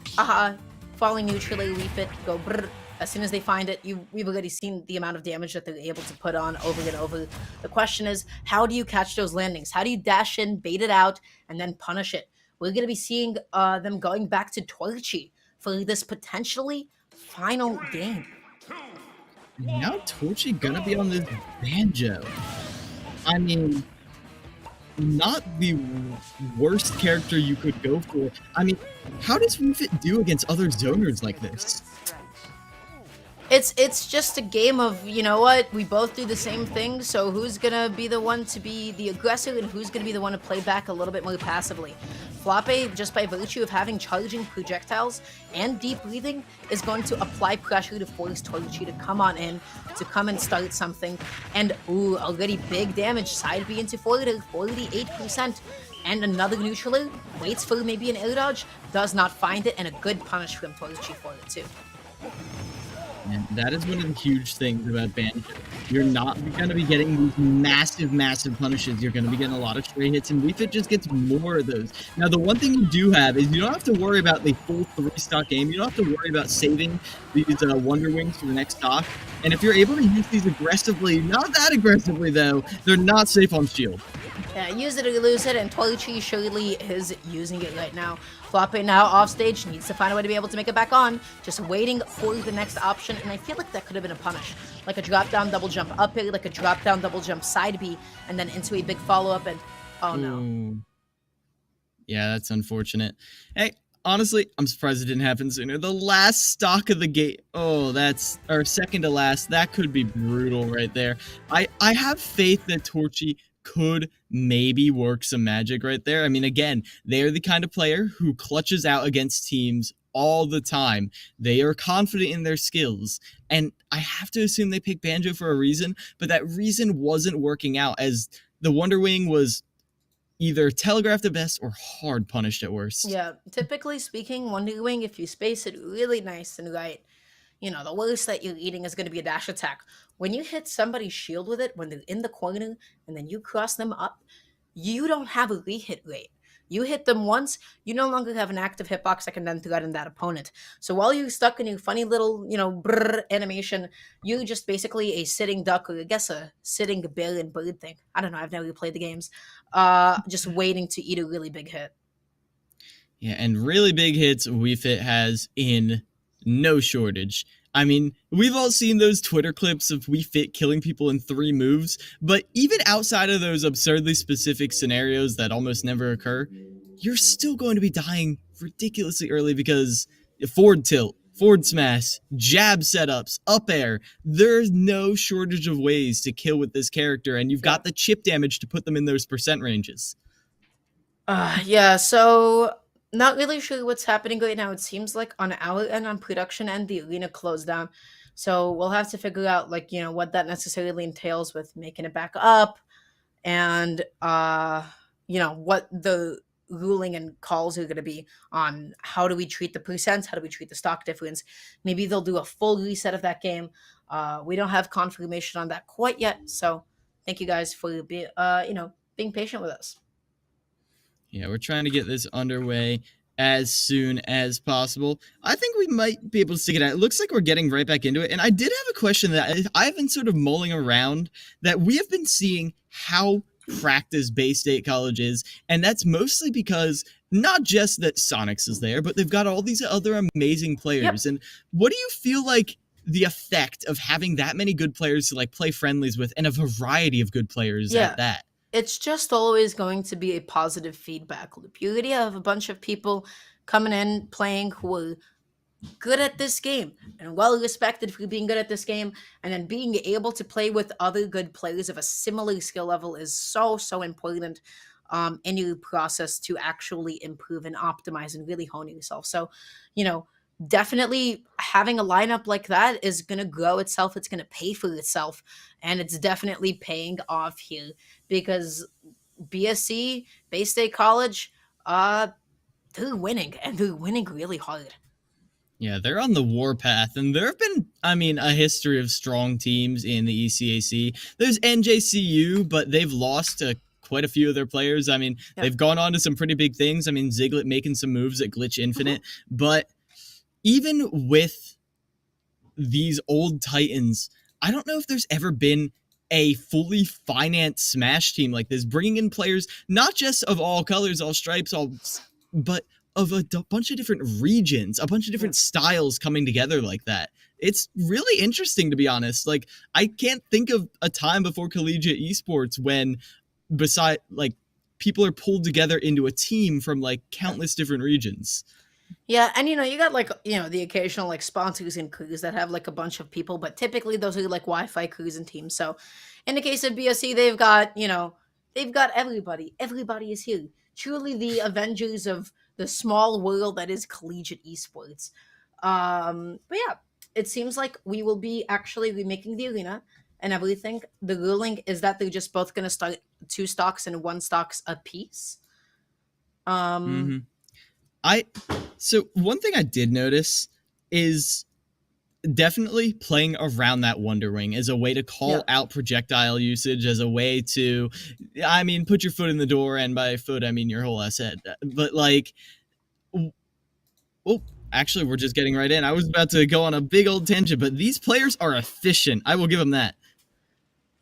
falling neutrally, refit, go brrr. As soon as they find it, we've already seen the amount of damage that they're able to put on over and over. The question is, how do you catch those landings? How do you dash in, bait it out, and then punish it? We're going to be seeing them going back to Torchy for this potentially final game.
Now Torchy gonna be on this Banjo. I mean, not the worst character you could go for. I mean, how does Refit do against other zoners like this?
It's just a game of, you know what, we both do the same thing, so who's gonna be the one to be the aggressor and who's gonna be the one to play back a little bit more passively. Floppe, just by virtue of having charging projectiles and deep breathing, is going to apply pressure to force Torchy to come on in, to come and start something. And already big damage, side B into forwarder, 48%. And another neutraler, waits for maybe an air dodge, does not find it, and a good punish from Torchy for it too.
And that is one of the huge things about Banjo. You're not going to be getting these massive, massive punishes. You're going to be getting a lot of stray hits, and Refit just gets more of those. Now, the one thing you do have is you don't have to worry about the full 3-stock game. You don't have to worry about saving these Wonder Wings for the next stock. And if you're able to use these aggressively, not that aggressively though, they're not safe on shield.
Yeah, use it or lose it, and Torchy surely is using it right now. Floppe now off stage, needs to find a way to be able to make it back on, just waiting for the next option, and I feel like that could have been a punish. Like a drop down double jump up air, like a drop down double jump side B, and then into a big follow-up, and oh no.
Ooh. Yeah, that's unfortunate. Hey, honestly, I'm surprised it didn't happen sooner. The last stock of the game, or second to last, that could be brutal right there. I have faith that Torchy could maybe work some magic right there. I mean, again, they are the kind of player who clutches out against teams all the time. They are confident in their skills, and I have to assume they picked Banjo for a reason, but that reason wasn't working out, as the Wonder Wing was either telegraphed at best or hard punished at worst.
Yeah, typically speaking, Wonder Wing, if you space it really nice and right, the worst that you're eating is going to be a dash attack. When you hit somebody's shield with it, when they're in the corner, and then you cross them up, you don't have a rehit rate. You hit them once, you no longer have an active hitbox that can then threaten that opponent. So while you're stuck in your funny little, brrr animation, you're just basically a sitting duck, or I guess a sitting bear and bird thing. I don't know, I've never played the games. Just waiting to eat a really big hit.
Yeah, and really big hits Refit has in no shortage. I mean, we've all seen those Twitter clips of Refit killing people in 3 moves, but even outside of those absurdly specific scenarios that almost never occur, you're still going to be dying ridiculously early because forward tilt, forward smash, jab setups, up air, there's no shortage of ways to kill with this character, and you've got the chip damage to put them in those percent ranges.
Yeah, so not really sure what's happening right now. It seems like on our end, on production end, the arena closed down. So we'll have to figure out, what that necessarily entails with making it back up, and what the ruling and calls are going to be on how do we treat the percents, how do we treat the stock difference. Maybe they'll do a full reset of that game. We don't have confirmation on that quite yet. So thank you guys for being patient with us.
Yeah, we're trying to get this underway as soon as possible. I think we might be able to stick it out. It looks like we're getting right back into it. And I did have a question that I've been sort of mulling around, that we have been seeing how practiced Bay State College is. And that's mostly because not just that Sonics is there, but they've got all these other amazing players. Yep. And what do you feel like the effect of having that many good players to like play friendlies with, and a variety of good players
Yeah.
at that.
It's just always going to be a positive feedback loop. You already have a bunch of people coming in playing who are good at this game and well respected for being good at this game, and then being able to play with other good players of a similar skill level is so important in your process to actually improve and optimize and really hone yourself. So, you know, definitely having a lineup like that is going to grow itself, it's going to pay for itself, and it's definitely paying off here because BSC, Bay State College, they're winning, and they're winning really hard.
Yeah, they're on the warpath, and there have been, I mean, a history of strong teams in the ECAC. There's NJCU, but they've lost to quite a few of their players. I mean,
Yeah.
they've gone on to some pretty big things. I mean, Ziglet making some moves at Glitch Infinite,
Mm-hmm.
but even with these old Titans, I don't know if there's ever been a fully financed Smash team like this, bringing in players not just of all colors, all stripes, but of a bunch of different regions, a bunch of different styles coming together like that. It's really interesting, to be honest. Like, I can't think of a time before collegiate esports when, beside, like, people are pulled together into a team from like countless different regions.
Yeah, and you got like the occasional like sponsors and crews that have like a bunch of people, but typically those are like Wi-Fi crews and teams. So in the case of BSC, they've got everybody. Everybody is here. Truly the Avengers of the small world that is collegiate esports. But yeah, it seems like we will be actually remaking the arena and everything. The ruling is that they're just both gonna start 2 stocks and 1 stocks a piece.
Mm-hmm. So one thing I did notice is definitely playing around that Wonder Wing as a way to call out projectile usage, as a way to, I mean, put your foot in the door, and by foot I mean your whole ass head. But like, oh, actually, we're just getting right in. I was about to go on a big old tangent, but these players are efficient. I will give them that.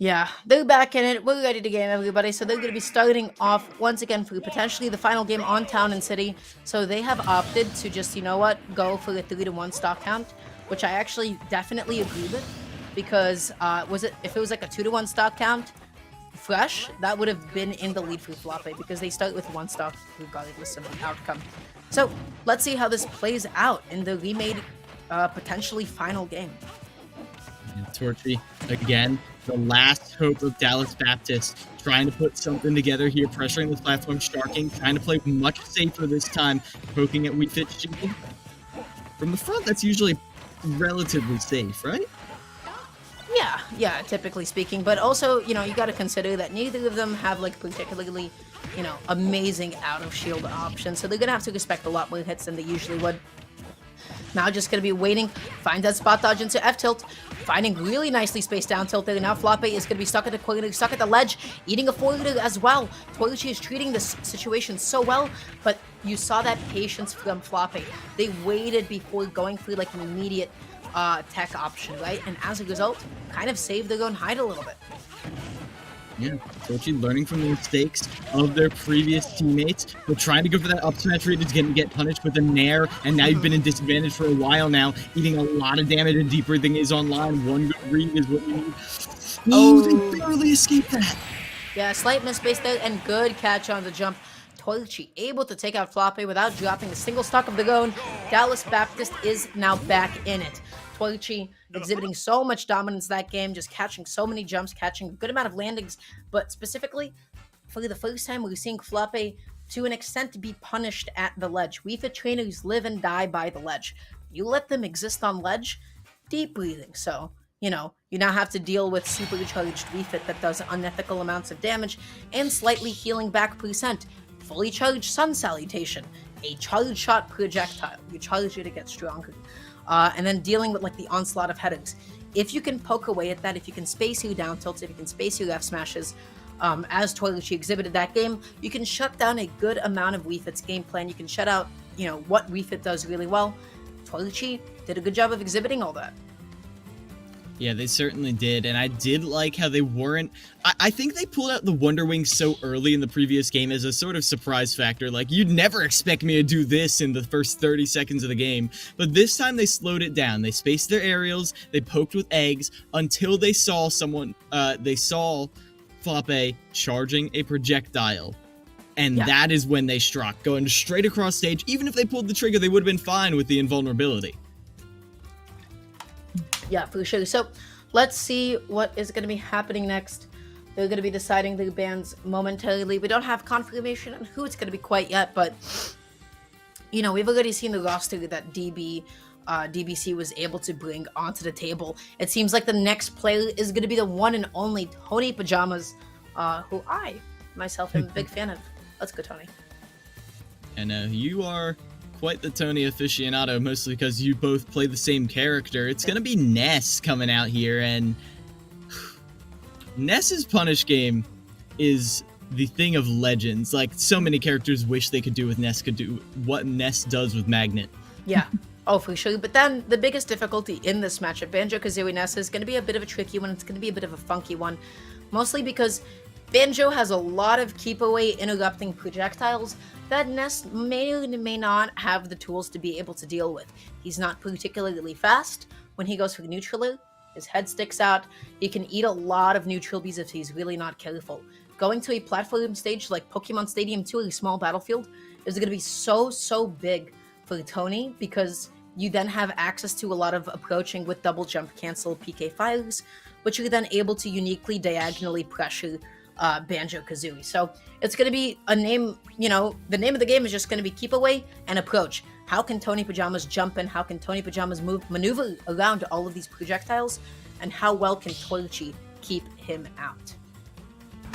Yeah, they're back in it. We're ready to game, everybody. So they're going to be starting off once again for potentially the final game on Town and City. So they have opted to just, go for the 3-1 stock count, which I actually definitely agree with, because if it was like a 2-1 stock count, fresh, that would have been in the lead for Floppe, because they start with 1 stock regardless of the outcome. So let's see how this plays out in the remade, potentially final game.
And Torchy, again, the last hope of Dallas Baptist, trying to put something together here, pressuring the platform, Sharking, trying to play much safer this time, poking at Wii Fit Shield. From the front, that's usually relatively safe, right?
Yeah, typically speaking. But also, you got to consider that neither of them have, like, particularly, amazing out-of-shield options. So they're going to have to respect a lot more hits than they usually would. Now just going to be waiting, find that spot dodge into F-tilt, finding really nicely spaced down tilt there. Now Floppe is going to be stuck at the corner, stuck at the ledge, eating a forwarder as well. Toilucci is treating this situation so well, but you saw that patience from Floppe. They waited before going for like an immediate tech option, right? And as a result, kind of saved their own hide a little bit.
Yeah, Torchy learning from the mistakes of their previous teammates. They're trying to go for that up smash read. It's going to get punished with a nair, and now you've been in disadvantage for a while now, eating a lot of damage, and deep breathing is online. One good read is what you need. Oh, they barely escaped that.
Yeah, slight misspace there, and good catch on the jump. Toilucci able to take out Floppe without dropping a single stock of their own. Dallas Baptist is now back in it. Toilucci exhibiting so much dominance that game, just catching so many jumps, catching a good amount of landings, but specifically, for the first time, we're seeing Floppe, to an extent, be punished at the ledge. Wii Fit trainers live and die by the ledge. You let them exist on ledge, deep breathing. So, you now have to deal with supercharged Wii Fit that does unethical amounts of damage, and slightly healing back percent. Fully charged Sun Salutation, a charge shot projectile. You charge it to get stronger. And then dealing with like the onslaught of headers. If you can poke away at that, if you can space your down tilts, if you can space your F smashes, as Toilucci exhibited that game, you can shut down a good amount of Wii Fit's game plan. You can shut out, what Wii Fit does really well. Toilucci did a good job of exhibiting all that.
Yeah, they certainly did, and I did like how they weren't... I think they pulled out the Wonder Wings so early in the previous game as a sort of surprise factor. Like, you'd never expect me to do this in the first 30 seconds of the game. But this time they slowed it down. They spaced their aerials, they poked with eggs, until they saw someone... they saw Flappe charging a projectile. And that is when they struck, going straight across stage. Even if they pulled the trigger, they would have been fine with the invulnerability.
Yeah, for sure. So let's see what is going to be happening next. They're going to be deciding their bans momentarily. We don't have confirmation on who it's going to be quite yet, but you know, we've already seen the roster that DBC was able to bring onto the table. It seems like the next player is going to be the one and only Tony Pajamas, who I myself am a big fan of. Let's go, Tony.
And you are quite the Tony aficionado, mostly because you both play the same character. It's gonna be Ness coming out here, and Ness's punish game is the thing of legends. Like, so many characters wish they could do with Ness, could do what Ness does with Magnet.
Yeah. Oh, for sure. But then the biggest difficulty in this matchup, Banjo-Kazooie Ness, is going to be a bit of a tricky one. It's going to be a bit of a funky one, mostly because Banjo has a lot of keep away interrupting projectiles that Ness may or may not have the tools to be able to deal with. He's not particularly fast. When he goes for neutraler, his head sticks out. He can eat a lot of neutral bees if he's really not careful. Going to a platform stage like Pokemon Stadium 2, a small battlefield, is going to be so big for Tony, because you then have access to a lot of approaching with double jump cancel PK fires, which you're then able to uniquely diagonally pressure Banjo-Kazooie. So it's going to be a name, you know, the name of the game is just going to be keep away and approach. How can Tony Pajamas jump in? How can Tony Pajamas maneuver around all of these projectiles? And how well can Toichi keep him out?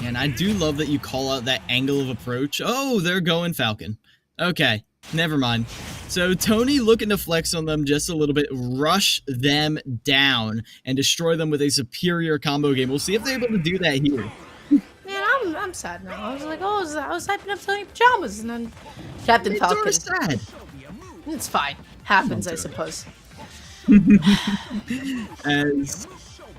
And I do love that you call out that angle of approach. Oh, they're going Falcon. Okay, never mind. So Tony looking to flex on them just a little bit, rush them down, and destroy them with a superior combo game. We'll see if they're able to do that here.
Man, I'm sad now. I was like, oh, I was hyping up Tony Pajamas, and then Captain Falcon.
It's sad.
It's fine. Happens, I suppose.
As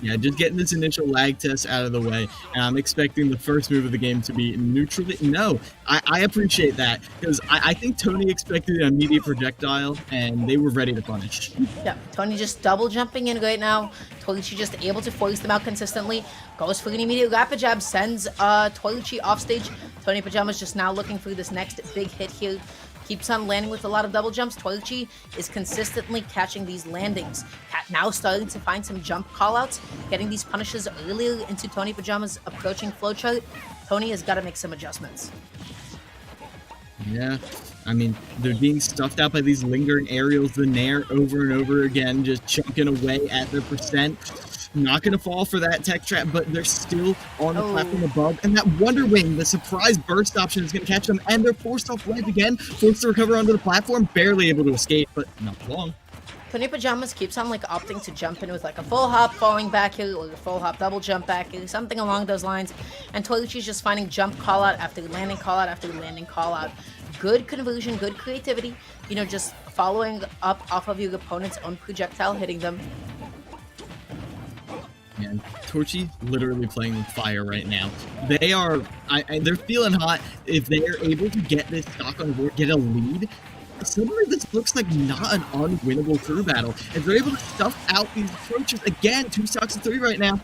yeah, just getting this initial lag test out of the way, and I'm expecting the first move of the game to be neutrally. No, I appreciate that, because I think Tony expected an immediate projectile, and they were ready to punish.
Yeah, Tony just double jumping in right now. Toichi just able to force them out consistently. Goes for an immediate rapid jab, sends Toichi off stage. Tony Pajamas just now looking for this next big hit here. Keeps on landing with a lot of double jumps. Toichi is consistently catching these landings. Now starting to find some jump callouts, getting these punishes earlier into Tony Pajamas' approaching flowchart. Tony has got to make some adjustments.
Yeah, I mean, they're being stuffed out by these lingering aerials, the Nair over and over again, just chunking away at their percent. Not going to fall for that tech trap, but they're still on the platform above. And that Wonder Wing, the surprise burst option, is going to catch them, and they're forced off ledge again, forced to recover onto the platform, barely able to escape, but not for long.
Tony Pajamas keeps on like opting to jump in with like a full hop falling back here, or a full hop double jump back here, something along those lines. And Toichi's just finding jump call out after landing call out after landing call out. Good conversion, good creativity, you know, just following up off of your opponent's own projectile, hitting them.
And Torchy literally playing with fire right now. They are, they're feeling hot. If they are able to get this stock on board, get a lead, suddenly this looks like not an unwinnable crew battle. If they're able to stuff out these approaches, again, 2 stocks of 3 right now.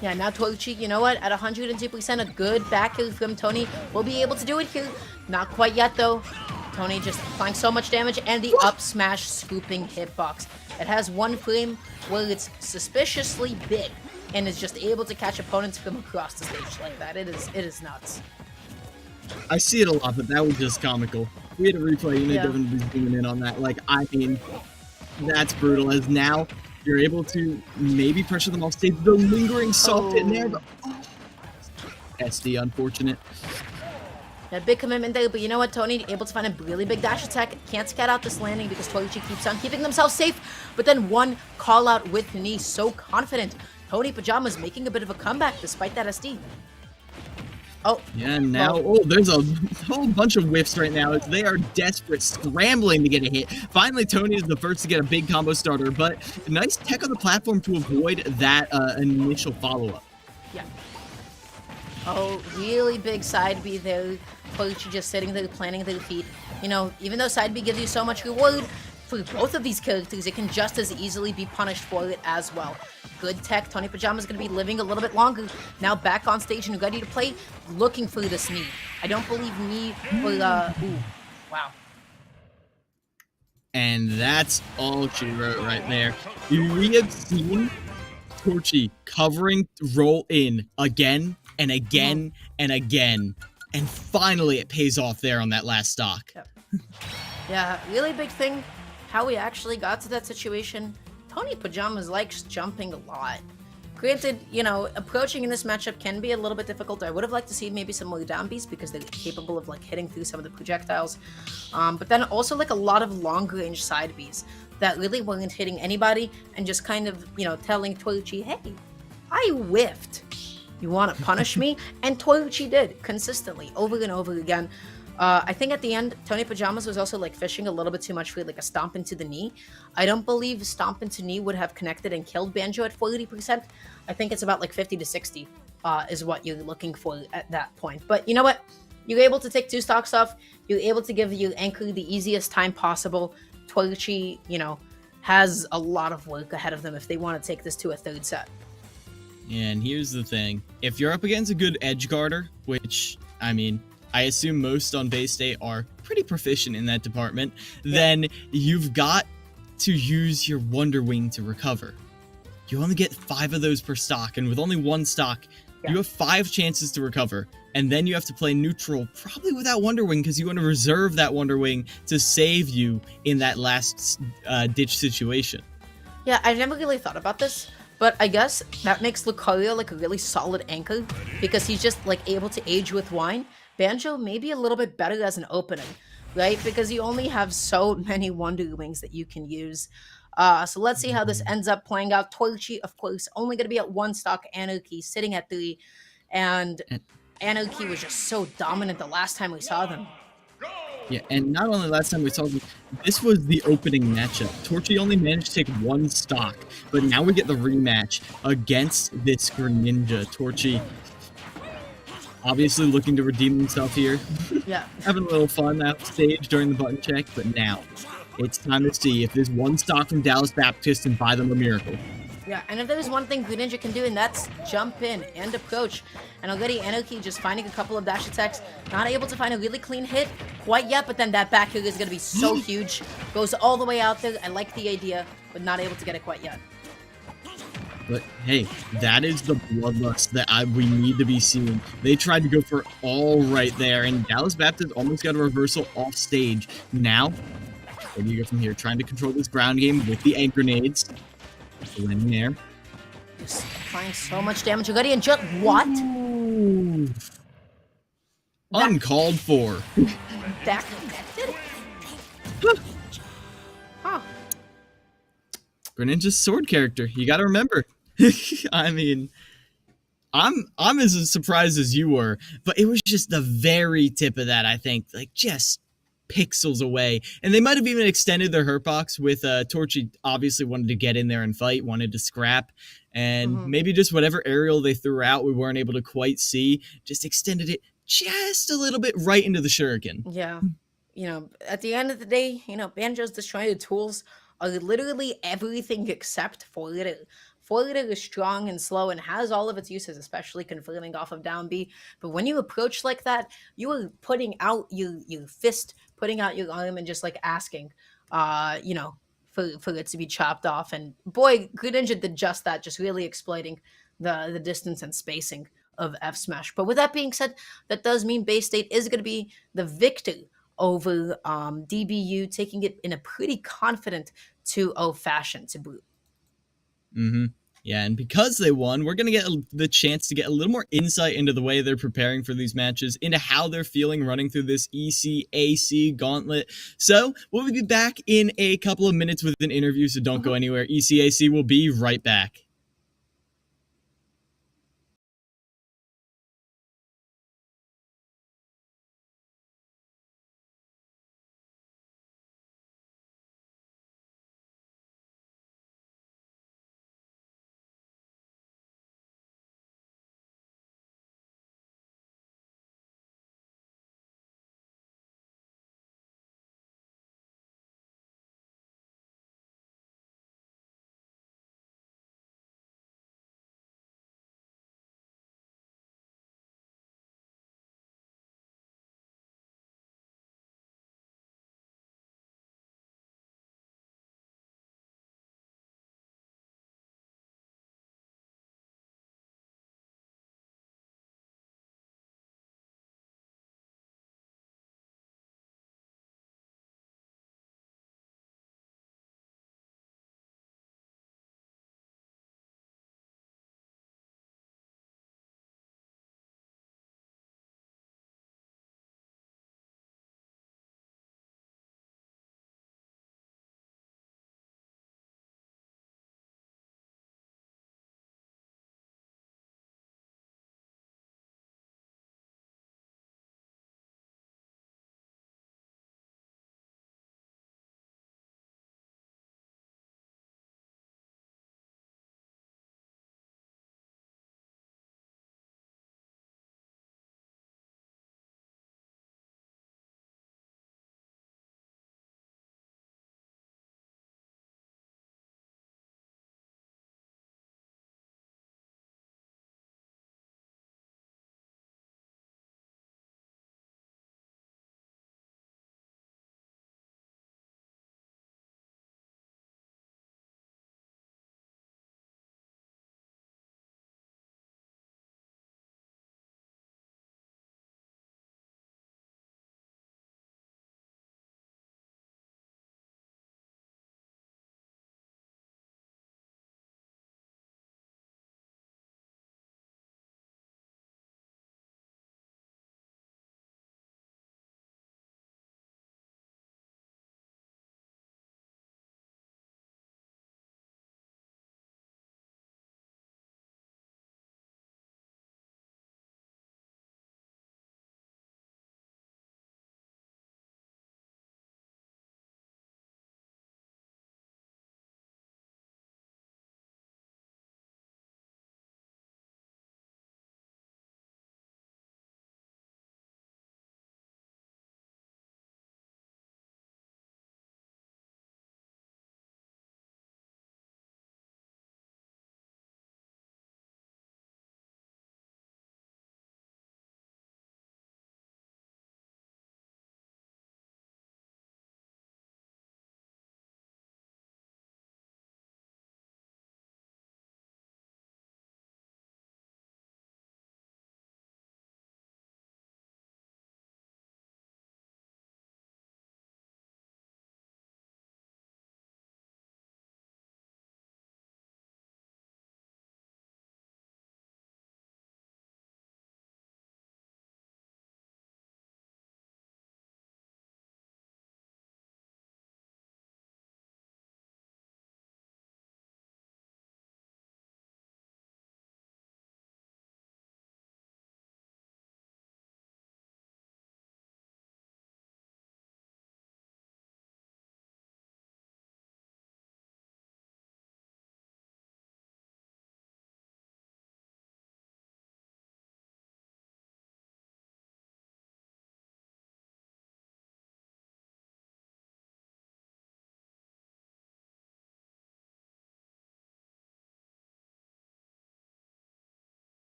Yeah, now Toichi, you know what? At 102%, a good back heel from Tony will be able to do it here. Not quite yet, though. Tony just applying so much damage, and the up smash scooping hitbox. It has one frame where it's suspiciously big and is just able to catch opponents from across the stage like that. It is nuts.
I see it a lot, but that was just comical. We had a replay, you know, Devin was zooming in on that. Like, I mean, that's brutal. As now you're able to maybe pressure them off stage. The lingering soft hit in there, but SD, unfortunate.
A big commitment there, but you know what? Tony able to find a really big dash attack. Can't scat out this landing because Toichi keeps on keeping themselves safe. But then one call out with the knee, so confident. Tony Pajamas making a bit of a comeback despite that SD. Oh,
Yeah, now,
well,
oh, there's a whole bunch of whiffs right now. They are desperate, scrambling to get a hit. Finally, Tony is the first to get a big combo starter, but nice tech on the platform to avoid that initial follow-up.
yeah. Oh, really big side B there. Koichi just sitting there planning their feet. You know, even though side B gives you so much reward, for both of these characters, it can just as easily be punished for it as well. Good tech. Tony Pajama's going to be living a little bit longer. Now back on stage and ready to play, looking for this knee. I don't believe knee will, ooh, wow.
And that's all she wrote right there. We have seen Torchy covering roll in again and again and again. And finally it pays off there on that last stock.
Yep. Yeah, really big thing, how we actually got to that situation. Tony Pajamas likes jumping a lot. Granted, you know, approaching in this matchup can be a little bit difficult. I would have liked to see maybe some more down Bs because they're capable of like hitting through some of the projectiles. But then also like a lot of long range side Bs that really weren't hitting anybody and just kind of, you know, telling Toichi, hey, I whiffed. You want to punish me? And Toichi did consistently over and over again. I think at the end, Tony Pajamas was also like fishing a little bit too much for like a stomp into the knee. I don't believe stomp into knee would have connected and killed Banjo at 40%. I think it's about like 50 to 60 is what you're looking for at that point. But you know what? You're able to take 2 stocks off. You're able to give your anchor the easiest time possible. Toichi, you know, has a lot of work ahead of them if they want to take this to a 3rd set.
And here's the thing. If you're up against a good edge guarder, which, I mean, I assume most on Bay State are pretty proficient in that department, then you've got to use your Wonder Wing to recover. You only get 5 of those per stock, and with only 1 stock, you have 5 chances to recover. And then you have to play neutral, probably without Wonder Wing, because you want to reserve that Wonder Wing to save you in that last ditch situation.
Yeah, I never really thought about this, but I guess that makes Lucario like a really solid anchor, because he's just like able to age with wine. Banjo may be a little bit better as an opening, right? Because you only have so many Wonder Wings that you can use. So let's see how this ends up playing out. Toichi, of course, only going to be at 1 stock. Anarchy sitting at 3. And Anarchy was just so dominant the last time we saw them.
Yeah, and not only last time we saw them, this was the opening matchup. Torchy only managed to take 1 stock, but now we get the rematch against this Greninja. Torchy obviously looking to redeem himself here.
Yeah.
Having a little fun off stage during the button check, but now it's time to see if there's 1 stock from Dallas Baptist and buy them a miracle.
Yeah, and if there's one thing Greninja can do, and that's jump in and approach. And already Anarchy just finding a couple of dash attacks, not able to find a really clean hit quite yet, but then that back kick is going to be so huge. Goes all the way out there. I like the idea, but not able to get it quite yet.
But hey, that is the bloodlust that we need to be seeing. They tried to go for all right there, and Dallas Baptist almost got a reversal off stage. Now, where do you go from here? Trying to control this ground game with the egg grenades. In there.
Just applying so much damage already, and just what?
Ooh. Uncalled for.
That did it. Huh.
Greninja's sword character. You got to remember. I mean, I'm as surprised as you were, but it was just the very tip of that. I think, like, just pixels away, and they might have even extended their hurt box with Torchy. Obviously wanted to get in there and fight, wanted to scrap, and maybe just whatever aerial they threw out we weren't able to quite see, just extended it just a little bit right into the shuriken.
Yeah, you know, at the end of the day, you know, Banjo's destroyed tools are literally everything except 4-liter. 4-liter is strong and slow and has all of its uses, especially confirming off of down B. But when you approach like that, you are putting out your fist, putting out your arm, and just like asking, you know, for it to be chopped off. And boy, Greninja did just that, just really exploiting the distance and spacing of F Smash. But with that being said, that does mean Bay State is going to be the victor over DBU, taking it in a pretty confident 2-0 fashion to boot.
Yeah, and because they won, we're going to get the chance to get a little more insight into the way they're preparing for these matches, into how they're feeling running through this ECAC gauntlet. So we'll be back in a couple of minutes with an interview, so don't go anywhere. ECAC will be right back.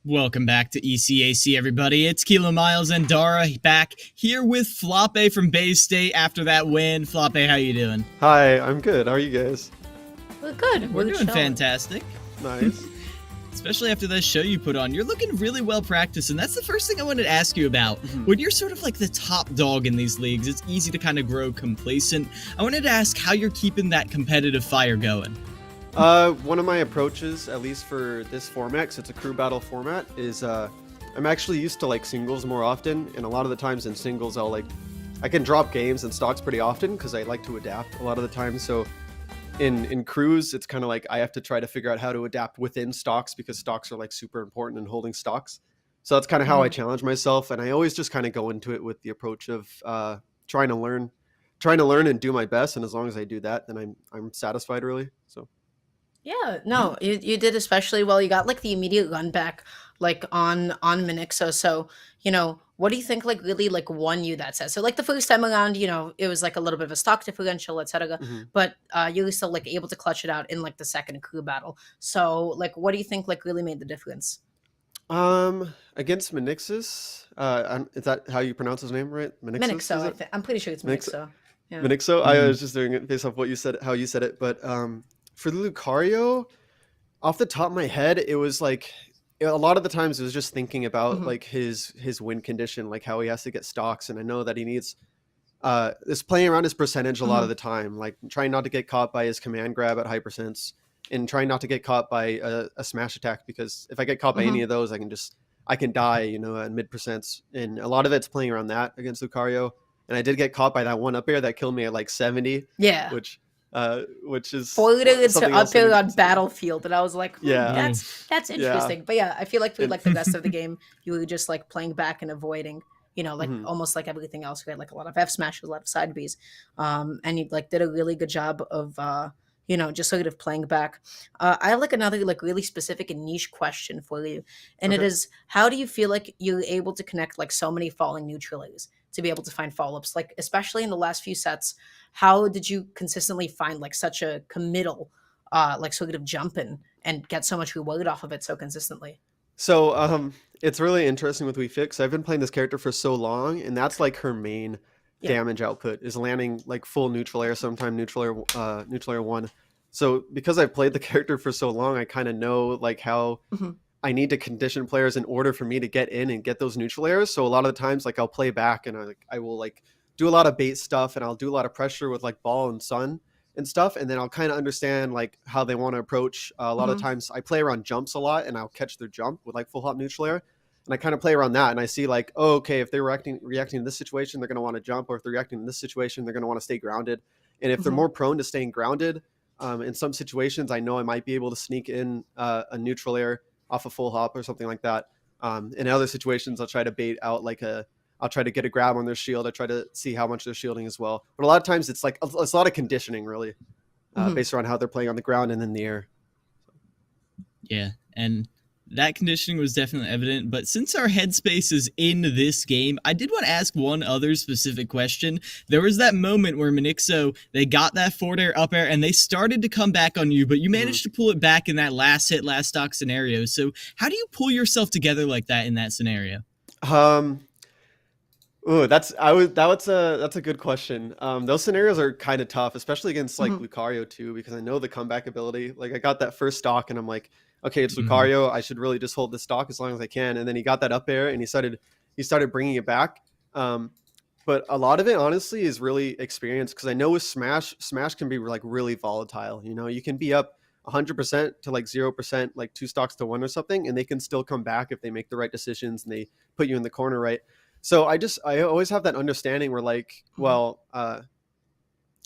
Welcome back to ECAC, everybody. It's Kilo Miles and Dara back here with Floppe from Bay State after that win. Floppe, how you doing?
Hi, I'm good. How are you guys?
We're good.
We're doing
chilling.
fantastic.
Nice.
Especially after that show you put on. You're looking really well practiced, and that's the first thing I wanted to ask you about. When you're sort of like the top dog in these leagues, it's easy to kind of grow complacent. I wanted to ask how you're keeping that competitive fire going.
One of my approaches, at least for this format, 'cause it's a crew battle format, is I'm actually used to like singles more often, and a lot of the times in singles I can drop games and stocks pretty often because I like to adapt a lot of the time. So in crews, it's kind of like I have to try to figure out how to adapt within stocks because stocks are like super important in holding stocks. So that's kind of how I challenge myself, and I always just kind of go into it with the approach of trying to learn and do my best, and as long as I do that, then I'm satisfied really. So.
Yeah, no, you did especially well. You got like the immediate run back like on Minixo. So, what do you think like really like won you that set? So like the first time around, it was like a little bit of a stock differential, etc. But you were still like able to clutch it out in like the second crew battle. So like what do you think like really made the difference?
Against Minixis, is that how you pronounce his name, right? Minixis,
Minixo,
is it?
I'm pretty sure it's Minixo. Yeah.
Minixo? I was just doing it based off what you said, how you said it. But for the Lucario, off the top of my head, it was like a lot of the times it was just thinking about like his win condition, like how he has to get stocks, and I know that he needs is playing around his percentage a lot of the time, like trying not to get caught by his command grab at high percents and trying not to get caught by a smash attack, because if I get caught by any of those, I can die, at mid percents, and a lot of it's playing around that against Lucario. And I did get caught by that one up air that killed me at like 70.
Yeah.
Which is
forwarded to
something
up
else
there on Battlefield, and I was like,
Yeah.
that's interesting. But yeah, I feel like for like the rest of the game, you were just like playing back and avoiding, like almost like everything else. We had like a lot of F smashes, a lot of side Bs, and you like did a really good job of just sort of playing back. I have like another like really specific and niche question for you, and it is, how do you feel like you're able to connect like so many falling neutralities to be able to find follow-ups, like especially in the last few sets? How did you consistently find like such a committal like sort of jump in and get so much reward off of it so consistently?
So it's really interesting with Wii Fit. I've been playing this character for so long, and that's like her main damage output is landing like full neutral air, sometime neutral air 1. So because I've played the character for so long, I kind of know like how I need to condition players in order for me to get in and get those neutral airs. So a lot of the times, like I'll play back and I will like do a lot of bait stuff, and I'll do a lot of pressure with like ball and sun and stuff, and then I'll kind of understand like how they want to approach. A lot of times I play around jumps a lot, and I'll catch their jump with like full hop neutral air, and I kind of play around that, and I see like, oh, okay, if they're reacting in this situation, they're going to want to jump, or if they're reacting in this situation, they're going to want to stay grounded. And if they're more prone to staying grounded, in some situations, I know I might be able to sneak in a neutral air off a full hop or something like that. In other situations, I'll try to bait out I'll try to get a grab on their shield. I try to see how much they're shielding as well. But a lot of times it's like it's a lot of conditioning really, based around how they're playing on the ground and in the air.
Yeah, and that conditioning was definitely evident. But since our headspace is in this game, I did want to ask one other specific question. There was that moment where Minixo, they got that forward air, up air, and they started to come back on you, but you managed to pull it back in that last hit, last stock scenario. So how do you pull yourself together like that in that scenario?
Oh, that's a good question. Those scenarios are kind of tough, especially against like Lucario too, because I know the comeback ability. Like I got that first stock, and I'm like, okay, it's Lucario. I should really just hold this stock as long as I can. And then he got that up air, and he started bringing it back. But a lot of it, honestly, is really experience, because I know with Smash can be like really volatile. You can be up 100% to like 0%, like 2 stocks to 1 or something, and they can still come back if they make the right decisions and they put you in the corner right. So I always have that understanding where like, well,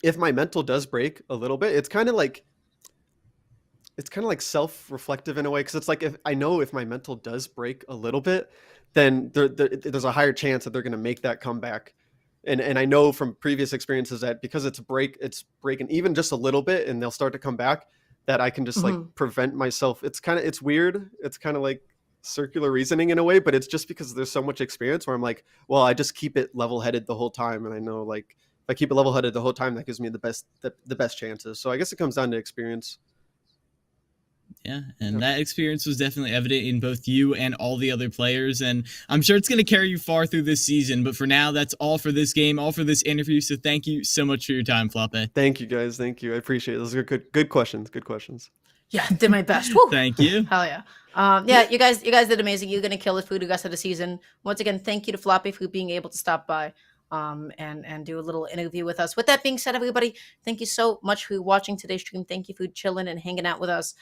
if my mental does break a little bit, it's kind of like self-reflective in a way, because it's like, if I know if my mental does break a little bit, then there's a higher chance that they're going to make that comeback. And I know from previous experiences that because it's breaking even just a little bit, and they'll start to come back, that I can just like prevent myself. It's weird. It's kind of like circular reasoning in a way, but it's just because there's so much experience where I'm like, well, I just keep it level-headed the whole time, and I know like if I keep it level-headed the whole time, that gives me the best chances. So I guess it comes down to experience.
Yeah, and that experience was definitely evident in both you and all the other players, and I'm sure it's going to carry you far through this season. But for now, that's all for this game, all for this interview. So thank you so much for your time, Floppe.
Thank you, guys. Thank you. I appreciate it. Those are good questions. Good questions.
Yeah, did my best. Woo!
Thank you.
Hell yeah. Yeah, you guys did amazing. You're gonna kill it for the rest of the season. Once again, thank you to Floppy for being able to stop by and do a little interview with us. With that being said, everybody, thank you so much for watching today's stream. Thank you for chilling and hanging out with us.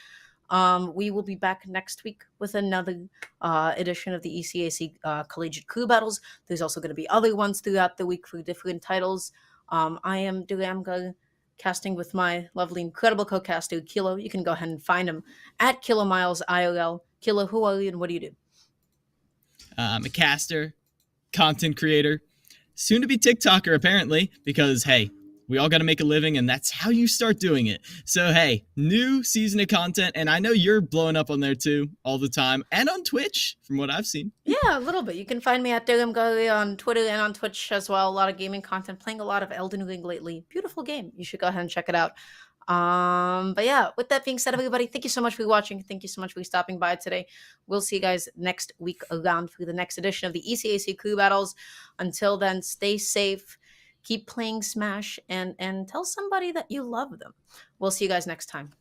We will be back next week with another edition of the ECAC Collegiate Crew Battles. There's also going to be other ones throughout the week for different titles. I am Duramga, casting with my lovely, incredible co-caster, Kilo. You can go ahead and find him at Kilo Miles IRL. Kilo, who are you and what do you do?
I'm a caster, content creator, soon to be TikToker, apparently, because, hey, we all got to make a living, and that's how you start doing it. So, hey, new season of content, and I know you're blowing up on there, too, all the time, and on Twitch, from what I've seen.
Yeah, a little bit. You can find me at Duramga on Twitter and on Twitch as well. A lot of gaming content, playing a lot of Elden Ring lately. Beautiful game. You should go ahead and check it out. But yeah, with that being said, everybody, thank you so much for watching. Thank you so much for stopping by today. We'll see you guys next week around for the next edition of the ECAC Crew Battles. Until then, stay safe, keep playing Smash, and tell somebody that you love them. We'll see you guys next time.